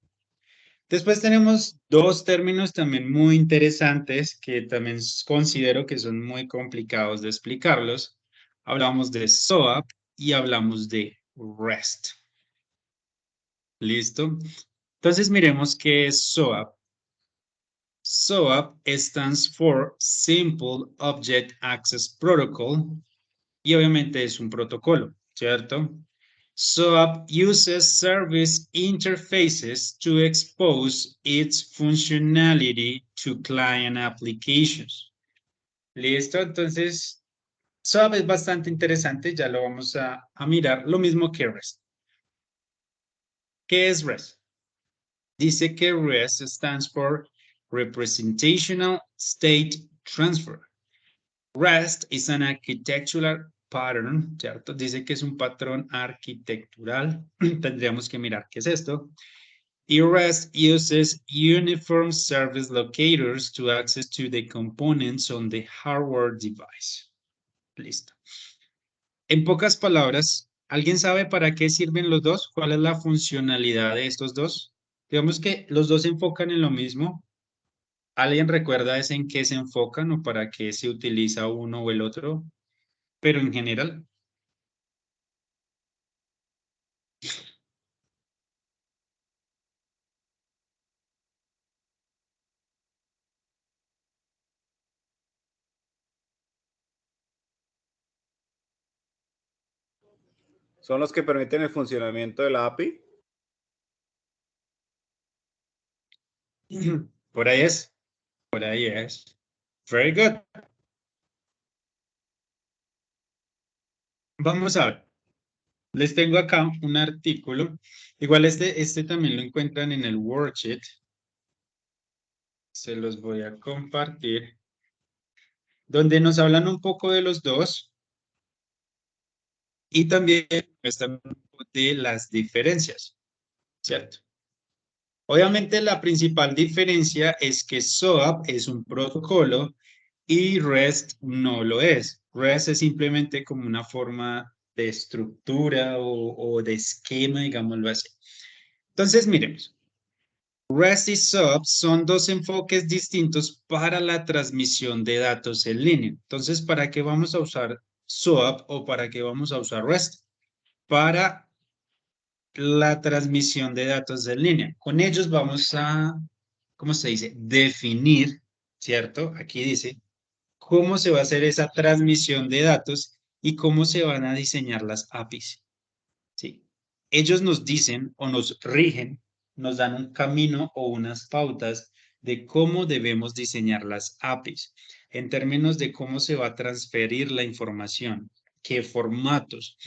Después tenemos dos términos también muy interesantes que también considero que son muy complicados de explicarlos. Hablamos de SOAP y hablamos de REST. ¿Listo? Entonces miremos qué es SOAP. SOAP stands for Simple Object Access Protocol y obviamente es un protocolo, ¿cierto? SOAP uses service interfaces to expose its functionality to client applications. ¿Listo? Entonces, SOAP es bastante interesante, ya lo vamos a mirar, lo mismo que REST. ¿Qué es REST? Dice que REST stands for Representational State Transfer. REST is an architectural pattern, ¿cierto? Dice que es un patrón arquitectural. Tendríamos que mirar qué es esto. Y REST uses uniform service locators to access to the components on the hardware device. Listo. En pocas palabras, ¿alguien sabe para qué sirven los dos? ¿Cuál es la funcionalidad de estos dos? Digamos que los dos se enfocan en lo mismo. ¿Alguien recuerda es en qué se enfocan o para qué se utiliza uno o el otro? Pero en general. Son los que permiten el funcionamiento de la API. Por ahí es. Por ahí es. Very good. Vamos a ver. Les tengo acá un artículo. Igual este también lo encuentran en el worksheet. Se los voy a compartir. Donde nos hablan un poco de los dos. Y también están de las diferencias. ¿Cierto? Obviamente la principal diferencia es que SOAP es un protocolo y REST no lo es. REST es simplemente como una forma de estructura o de esquema, digámoslo así. Entonces, miremos. REST y SOAP son dos enfoques distintos para la transmisión de datos en línea. Entonces, ¿para qué vamos a usar SOAP o para qué vamos a usar REST? Para la transmisión de datos en línea. Con ellos vamos a, ¿cómo se dice? Definir, ¿cierto? Aquí dice cómo se va a hacer esa transmisión de datos y cómo se van a diseñar las APIs. ¿Sí? Ellos nos dicen o nos rigen, nos dan un camino o unas pautas de cómo debemos diseñar las APIs en términos de cómo se va a transferir la información, qué formatos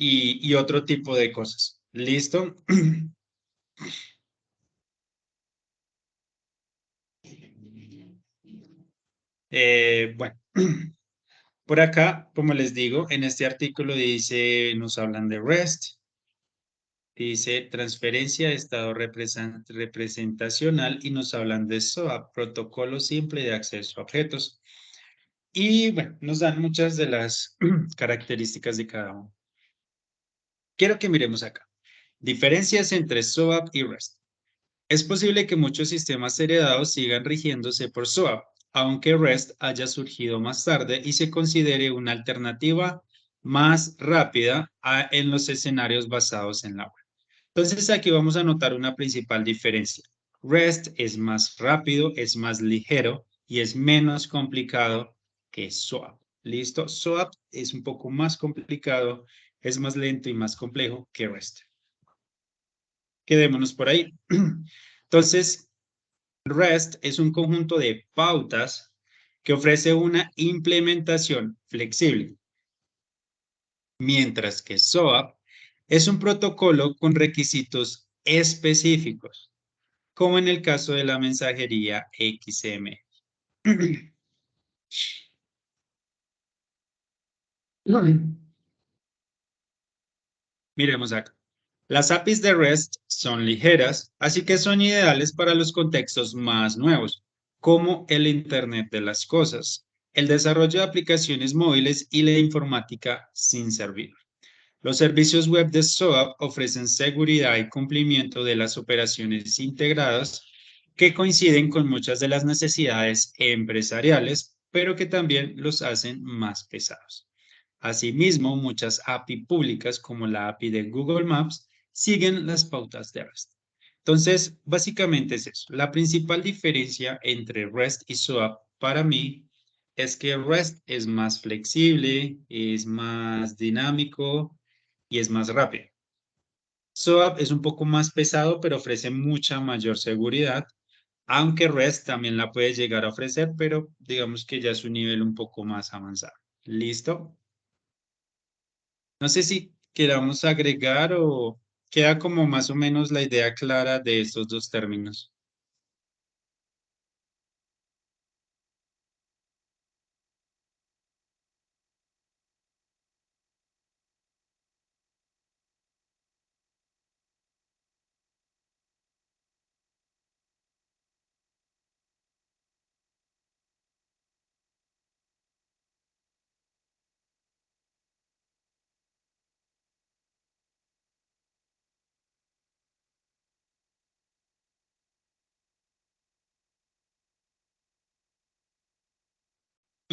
y otro tipo de cosas. ¿Listo? Bueno, por acá, como les digo, en este artículo dice, nos hablan de REST, dice transferencia de estado representacional y nos hablan de SOAP, protocolo simple de acceso a objetos. Y bueno, nos dan muchas de las características de cada uno. Quiero que miremos acá. Diferencias entre SOAP y REST. Es posible que muchos sistemas heredados sigan rigiéndose por SOAP, aunque REST haya surgido más tarde y se considere una alternativa más rápida en los escenarios basados en la web. Entonces aquí vamos a notar una principal diferencia. REST es más rápido, es más ligero y es menos complicado que SOAP. ¿Listo? SOAP es un poco más complicado, es más lento y más complejo que REST. Quedémonos por ahí. Entonces, REST es un conjunto de pautas que ofrece una implementación flexible, mientras que SOAP es un protocolo con requisitos específicos, como en el caso de la mensajería XML. Miremos acá. Las APIs de REST son ligeras, así que son ideales para los contextos más nuevos, como el Internet de las cosas, el desarrollo de aplicaciones móviles y la informática sin servidor. Los servicios web de SOAP ofrecen seguridad y cumplimiento de las operaciones integradas que coinciden con muchas de las necesidades empresariales, pero que también los hacen más pesados. Asimismo, muchas API públicas como la API de Google Maps siguen las pautas de REST. Entonces, básicamente es eso. La principal diferencia entre REST y SOAP para mí es que REST es más flexible, es más dinámico y es más rápido. SOAP es un poco más pesado, pero ofrece mucha mayor seguridad, aunque REST también la puede llegar a ofrecer, pero digamos que ya es un nivel un poco más avanzado. ¿Listo? No sé si queramos agregar o queda como más o menos la idea clara de estos dos términos.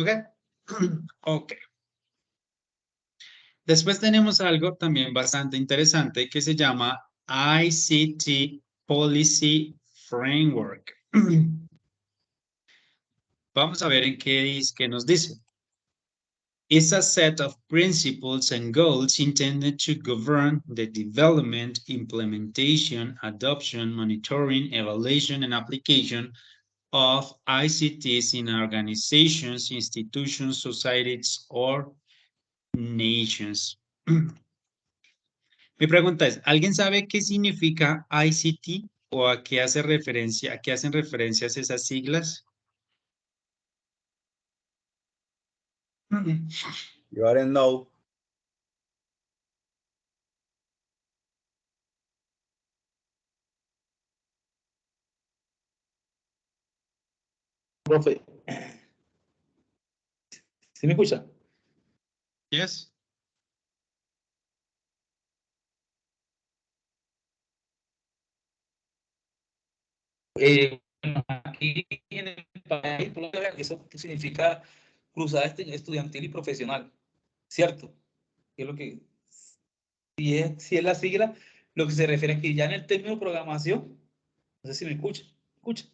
¿Ok? Ok. Después tenemos algo también bastante interesante que se llama ICT Policy Framework. Vamos a ver en qué nos dice. It's a set of principles and goals intended to govern the development, implementation, adoption, monitoring, evaluation, and application of ICTs in organizations, institutions, societies, or nations. Mi pregunta es, ¿alguien sabe qué significa ICT o a qué hace referencia, a qué hacen referencias esas siglas? You already know. Profe, ¿sí me escucha? Yes. Bueno, aquí en el país, por lo que veo, eso significa cruzada estudiantil y profesional, ¿cierto? Que es lo que, si es la sigla, lo que se refiere es que ya en el término de programación, no sé si me escucha, escucha.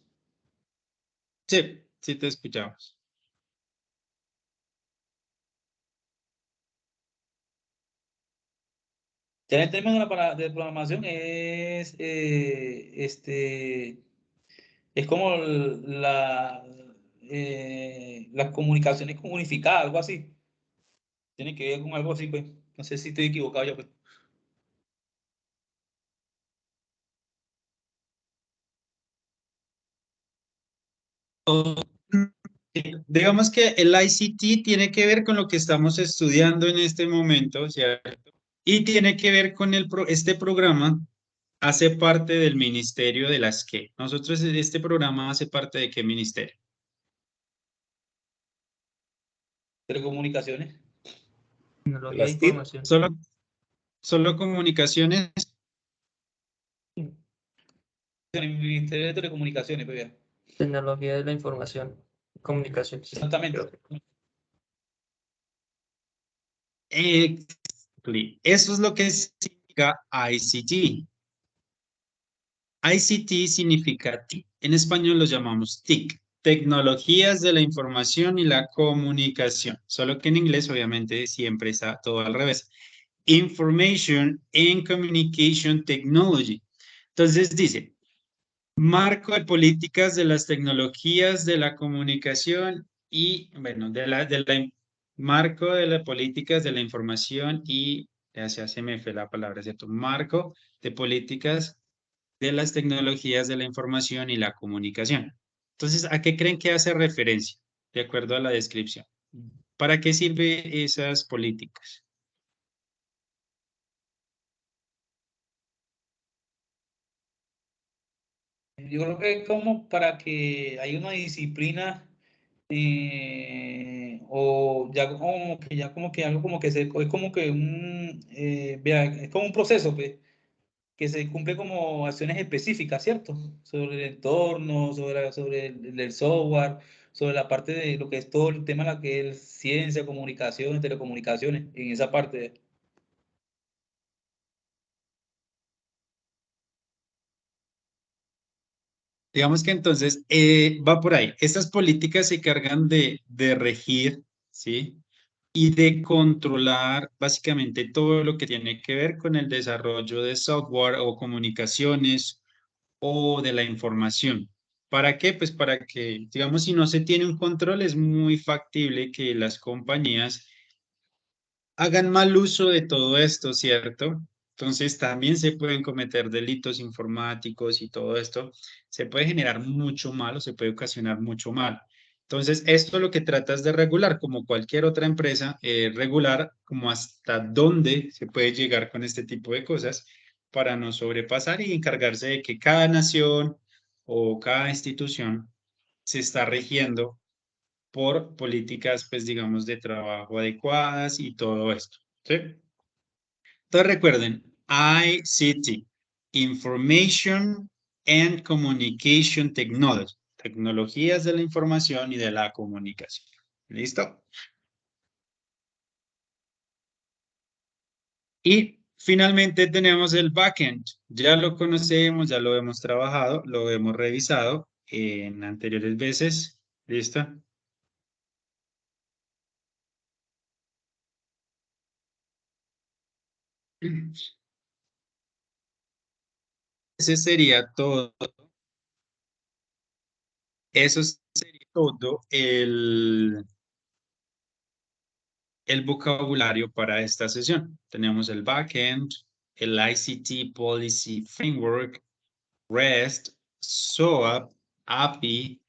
Sí, sí te escuchamos. Ya en el término de programación es como las comunicaciones unificadas, algo así. Tiene que ver con algo así, pues. No sé si estoy equivocado ya, pues. Digamos que el ICT tiene que ver con lo que estamos estudiando en este momento, ¿cierto? Y tiene que ver con este programa, hace parte del Ministerio de las que. Nosotros, este programa hace parte de qué ministerio. Telecomunicaciones. Tecnología de Las TIC. información. Solo comunicaciones. El Ministerio de Telecomunicaciones, pues, ya. Tecnología de la información. Comunicación. Exactamente. Exactly. Eso es lo que significa ICT. ICT significa TIC. En español lo llamamos TIC. Tecnologías de la información y la comunicación. Solo que en inglés obviamente siempre está todo al revés. Information and Communication Technology. Entonces dice, marco de políticas de las tecnologías de la comunicación y, bueno, marco de las políticas de la información y, ya se me fue la palabra, ¿cierto? Marco de políticas de las tecnologías de la información y la comunicación. Entonces, ¿a qué creen que hace referencia? De acuerdo a la descripción. ¿Para qué sirven esas políticas? Yo creo que es como para que haya una disciplina o ya como que algo como que es como que es como un proceso que se cumple como acciones específicas, ¿cierto? Sobre el entorno, sobre el software, sobre la parte de lo que es todo el tema de la que es ciencia, comunicación, telecomunicaciones, en esa parte. Digamos que entonces va por ahí. Estas políticas se cargan de regir, ¿sí? Y de controlar básicamente todo lo que tiene que ver con el desarrollo de software o comunicaciones o de la información. ¿Para qué? Pues para que, digamos, si no se tiene un control, es muy factible que las compañías hagan mal uso de todo esto, ¿cierto? Entonces también se pueden cometer delitos informáticos y todo esto. Se puede generar mucho mal o se puede ocasionar mucho mal. Entonces, esto lo que trata es de regular, como cualquier otra empresa, regular como hasta dónde se puede llegar con este tipo de cosas para no sobrepasar y encargarse de que cada nación o cada institución se está rigiendo por políticas, pues digamos, de trabajo adecuadas y todo esto, ¿sí? Entonces recuerden, ICT, Information and Communication Technology, tecnologías de la información y de la comunicación. ¿Listo? Y finalmente tenemos el backend. Ya lo conocemos, ya lo hemos trabajado, lo hemos revisado en anteriores veces. ¿Listo? Ese sería todo. Eso sería todo el vocabulario para esta sesión. Tenemos el backend, el ICT Policy Framework, REST, SOAP, API,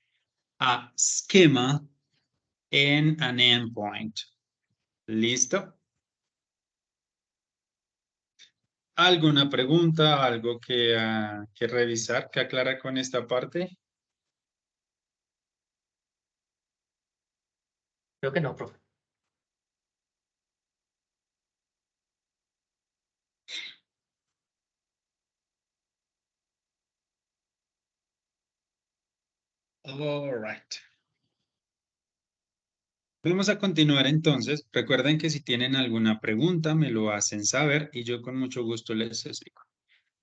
a schema, and an endpoint. ¿Listo? ¿Alguna pregunta, algo que revisar, que aclarar con esta parte? Creo que no, profe. All right. Vamos a continuar entonces. Recuerden que si tienen alguna pregunta me lo hacen saber y yo con mucho gusto les explico.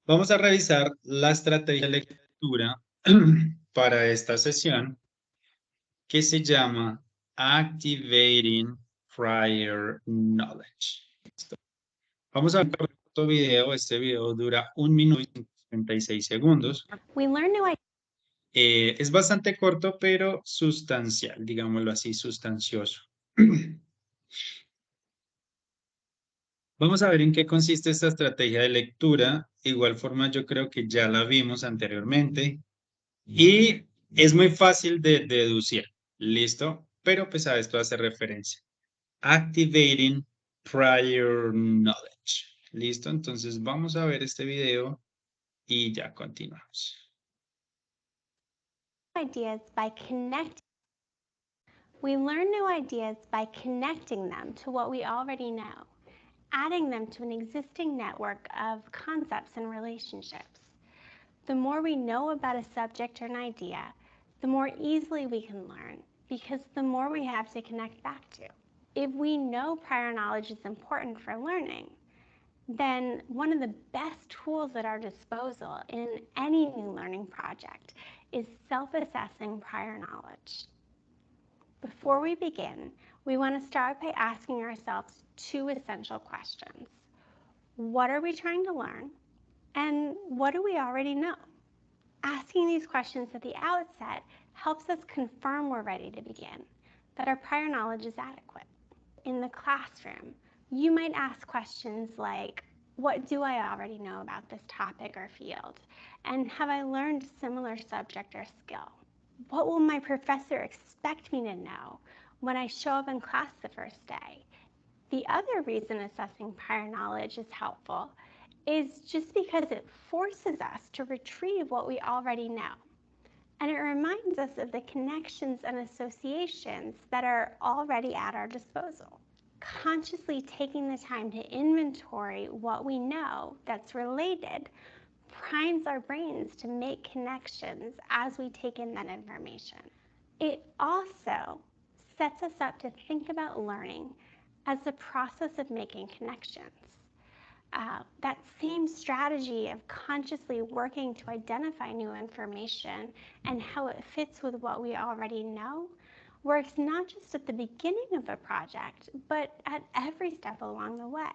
Vamos a revisar la estrategia de lectura para esta sesión que se llama Activating Prior Knowledge. ¿Listo? Vamos a ver otro video. Este video dura 1 minuto y 56 segundos. We learn new ideas. Es bastante corto, pero sustancial, digámoslo así, sustancioso. Vamos a ver en qué consiste esta estrategia de lectura. De igual forma, yo creo que ya la vimos anteriormente. Y es muy fácil de deducir. ¿Listo? Pero pues a esto hace referencia. Activating prior knowledge. ¿Listo? Entonces vamos a ver este video y ya continuamos. Ideas by connecting. We learn new ideas by connecting them to what we already know, adding them to an existing network of concepts and relationships. The more we know about a subject or an idea, the more easily we can learn, because the more we have to connect back to. If we know prior knowledge is important for learning, then one of the best tools at our disposal in any new learning project is self-assessing prior knowledge. Before we begin, we want to start by asking ourselves two essential questions. What are we trying to learn? And what do we already know? Asking these questions at the outset helps us confirm we're ready to begin, that our prior knowledge is adequate. In the classroom, you might ask questions like, what do I already know about this topic or field? And have I learned a similar subject or skill? What will my professor expect me to know when I show up in class the first day? The other reason assessing prior knowledge is helpful is just because it forces us to retrieve what we already know. And it reminds us of the connections and associations that are already at our disposal. Consciously taking the time to inventory what we know that's related primes our brains to make connections as we take in that information. It also sets us up to think about learning as the process of making connections. That same strategy of consciously working to identify new information and how it fits with what we already know works not just at the beginning of a project, but at every step along the way.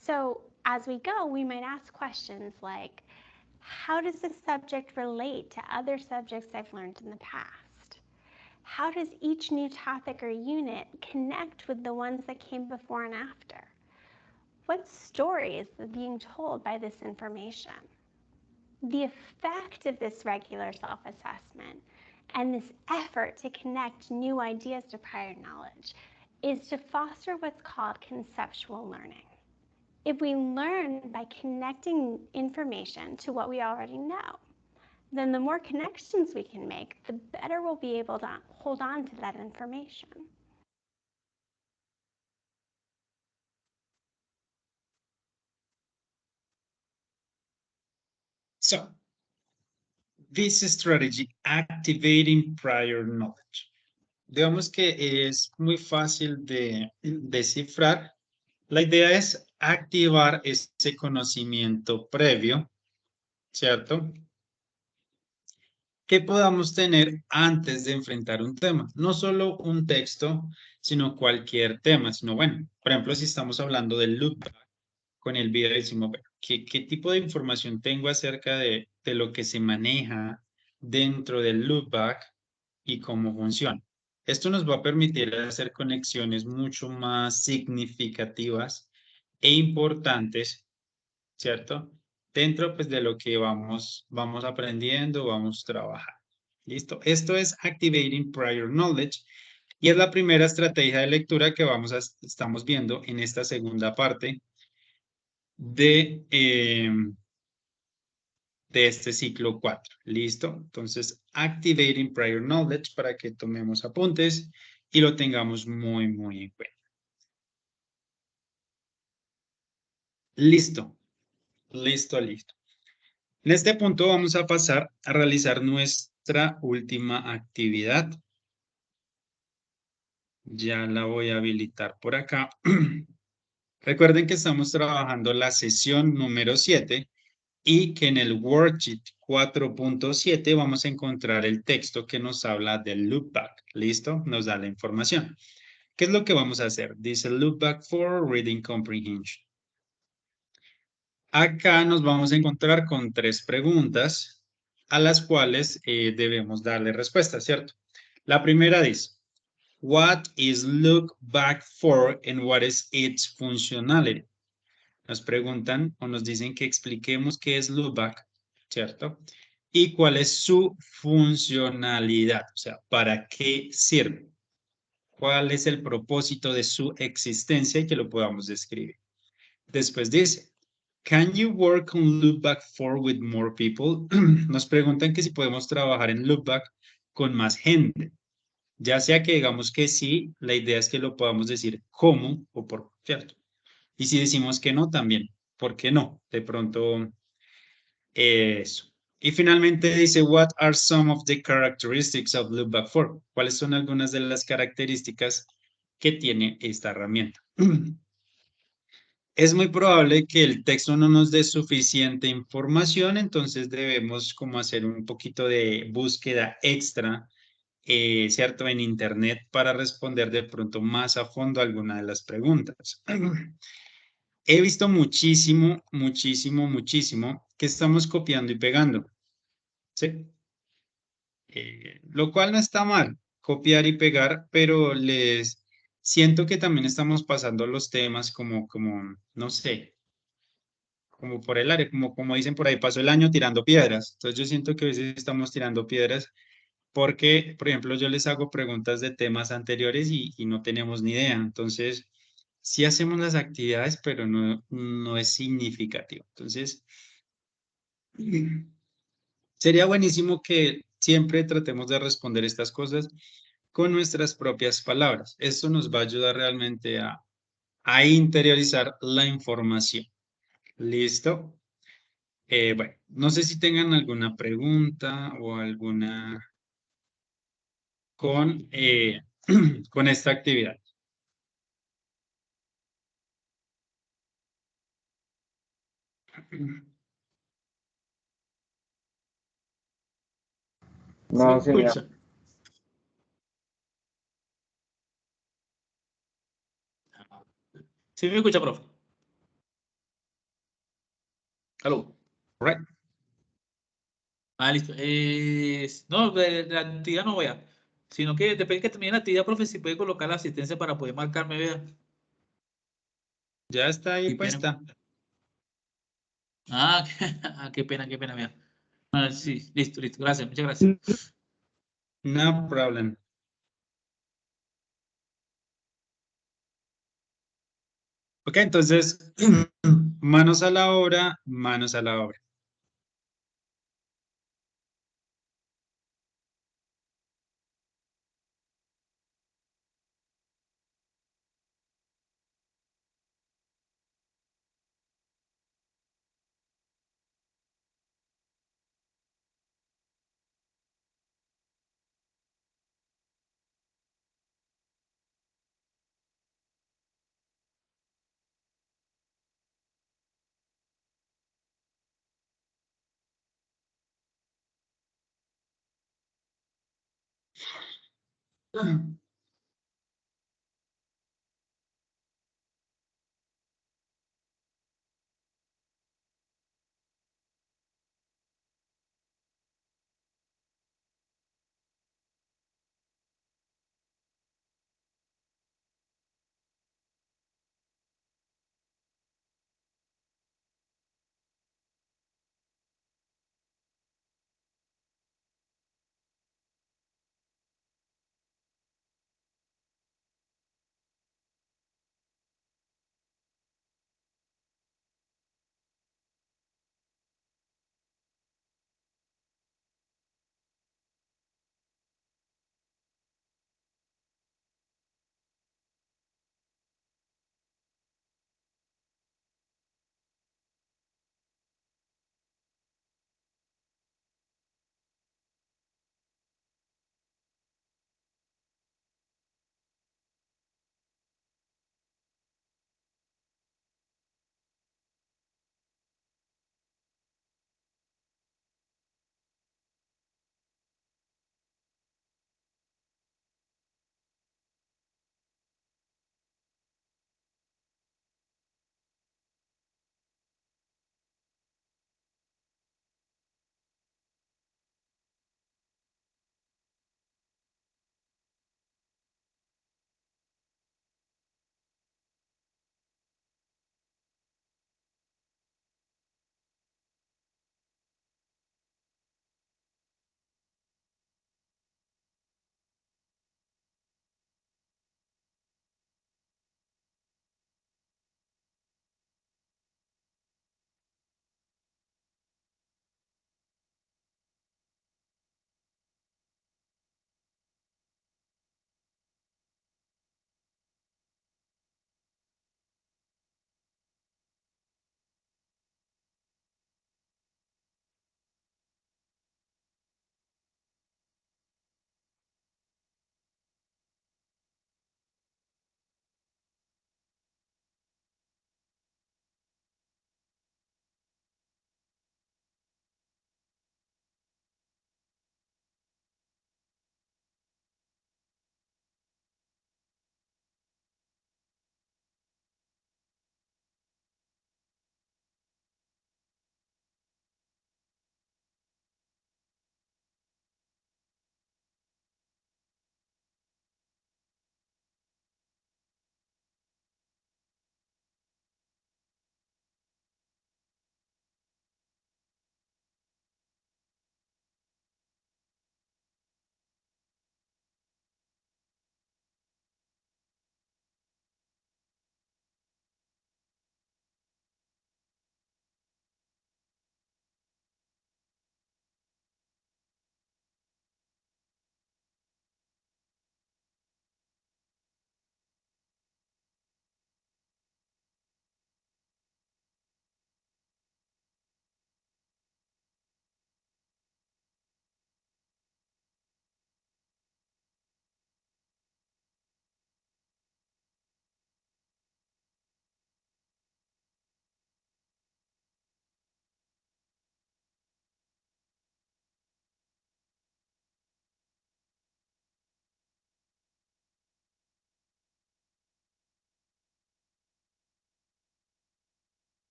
So as we go, we might ask questions like, how does this subject relate to other subjects I've learned in the past? How does each new topic or unit connect with the ones that came before and after? What stories are being told by this information? The effect of this regular self-assessment and this effort to connect new ideas to prior knowledge is to foster what's called conceptual learning. If we learn by connecting information to what we already know, then the more connections we can make, the better we'll be able to hold on to that information. So, this strategy, activating prior knowledge. Digamos que es muy fácil de descifrar. La idea es activar ese conocimiento previo, ¿cierto? Que podamos tener antes de enfrentar un tema. No solo un texto, sino cualquier tema. Sino, bueno, por ejemplo, si estamos hablando del loopback, con el video decimos, bueno, ¿qué tipo de información tengo acerca de lo que se maneja dentro del loopback y cómo funciona? Esto nos va a permitir hacer conexiones mucho más significativas e importantes, ¿cierto? Dentro pues de lo que vamos aprendiendo, vamos trabajando. ¿Listo? Esto es Activating Prior Knowledge y es la primera estrategia de lectura que estamos viendo en esta segunda parte de este ciclo 4. ¿Listo? Entonces, Activating Prior Knowledge para que tomemos apuntes y lo tengamos muy, muy en cuenta. Listo. Listo, listo. En este punto vamos a pasar a realizar nuestra última actividad. Ya la voy a habilitar por acá. Recuerden que estamos trabajando la sesión número 7 y que en el worksheet 4.7 vamos a encontrar el texto que nos habla del loopback. ¿Listo? Nos da la información. ¿Qué es lo que vamos a hacer? Dice loopback for reading comprehension. Acá nos vamos a encontrar con 3 preguntas a las cuales debemos darle respuesta, ¿cierto? La primera dice, what is loopback for and what is its functionality? Nos preguntan o nos dicen que expliquemos qué es loopback, ¿cierto? Y cuál es su funcionalidad, o sea, ¿para qué sirve? ¿Cuál es el propósito de su existencia y que lo podamos describir? Después dice, can you work on loopback for with more people? Nos preguntan que si podemos trabajar en loopback con más gente. Ya sea que digamos que sí, la idea es que lo podamos decir cómo o por, ¿cierto? Y si decimos que no, también. ¿Por qué no? De pronto, eso. Y finalmente dice, what are some of the characteristics of loopback for? ¿Cuáles son algunas de las características que tiene esta herramienta. Es muy probable que el texto no nos dé suficiente información, entonces debemos como hacer un poquito de búsqueda extra, ¿cierto? En Internet para responder de pronto más a fondo alguna de las preguntas. He visto muchísimo, muchísimo, muchísimo que estamos copiando y pegando, ¿sí? Lo cual no está mal, copiar y pegar, pero les siento que también estamos pasando los temas como, no sé, como por el área, como dicen por ahí, pasó el año tirando piedras. Entonces yo siento que a veces estamos tirando piedras porque, por ejemplo, yo les hago preguntas de temas anteriores y no tenemos ni idea. Entonces, sí hacemos las actividades, pero no es significativo. Entonces, sería buenísimo que siempre tratemos de responder estas cosas con nuestras propias palabras. Esto nos va a ayudar realmente a interiorizar la información. ¿Listo? Bueno, no sé si tengan alguna pregunta o alguna con, con esta actividad. ¿Sí me No, señor. escucha? ¿Sí me escucha, profe? ¿Aló? Right. Ah, listo. No, de la actividad no vea, sino que después de que termine la actividad, profe, si puede colocar la asistencia para poder marcarme, vea. Ya está ahí Y puesta. Ah, qué pena, vea. Ah, sí, listo, listo. Gracias, muchas gracias. No problem. Ok, entonces, manos a la obra, manos a la obra.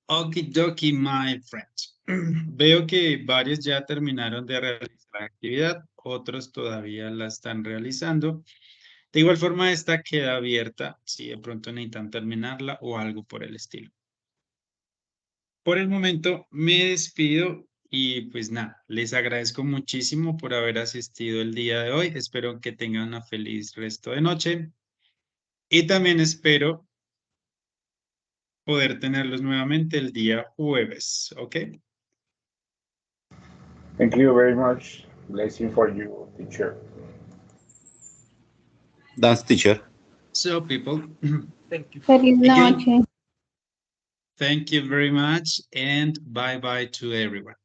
Okidoki, my friend. Veo que varios ya terminaron de realizar la actividad, otros todavía la están realizando. De igual forma, esta queda abierta si de pronto necesitan terminarla o algo por el estilo. Por el momento me despido y pues nada, les agradezco muchísimo por haber asistido el día de hoy. Espero que tengan una feliz resto de noche y también espero poder tenerlos nuevamente el día jueves, ¿ok? Thank you very much. Blessing for you, teacher. Dance teacher. So people, Thank you. Feliz Again. noche. thank you very much and bye-bye to everyone.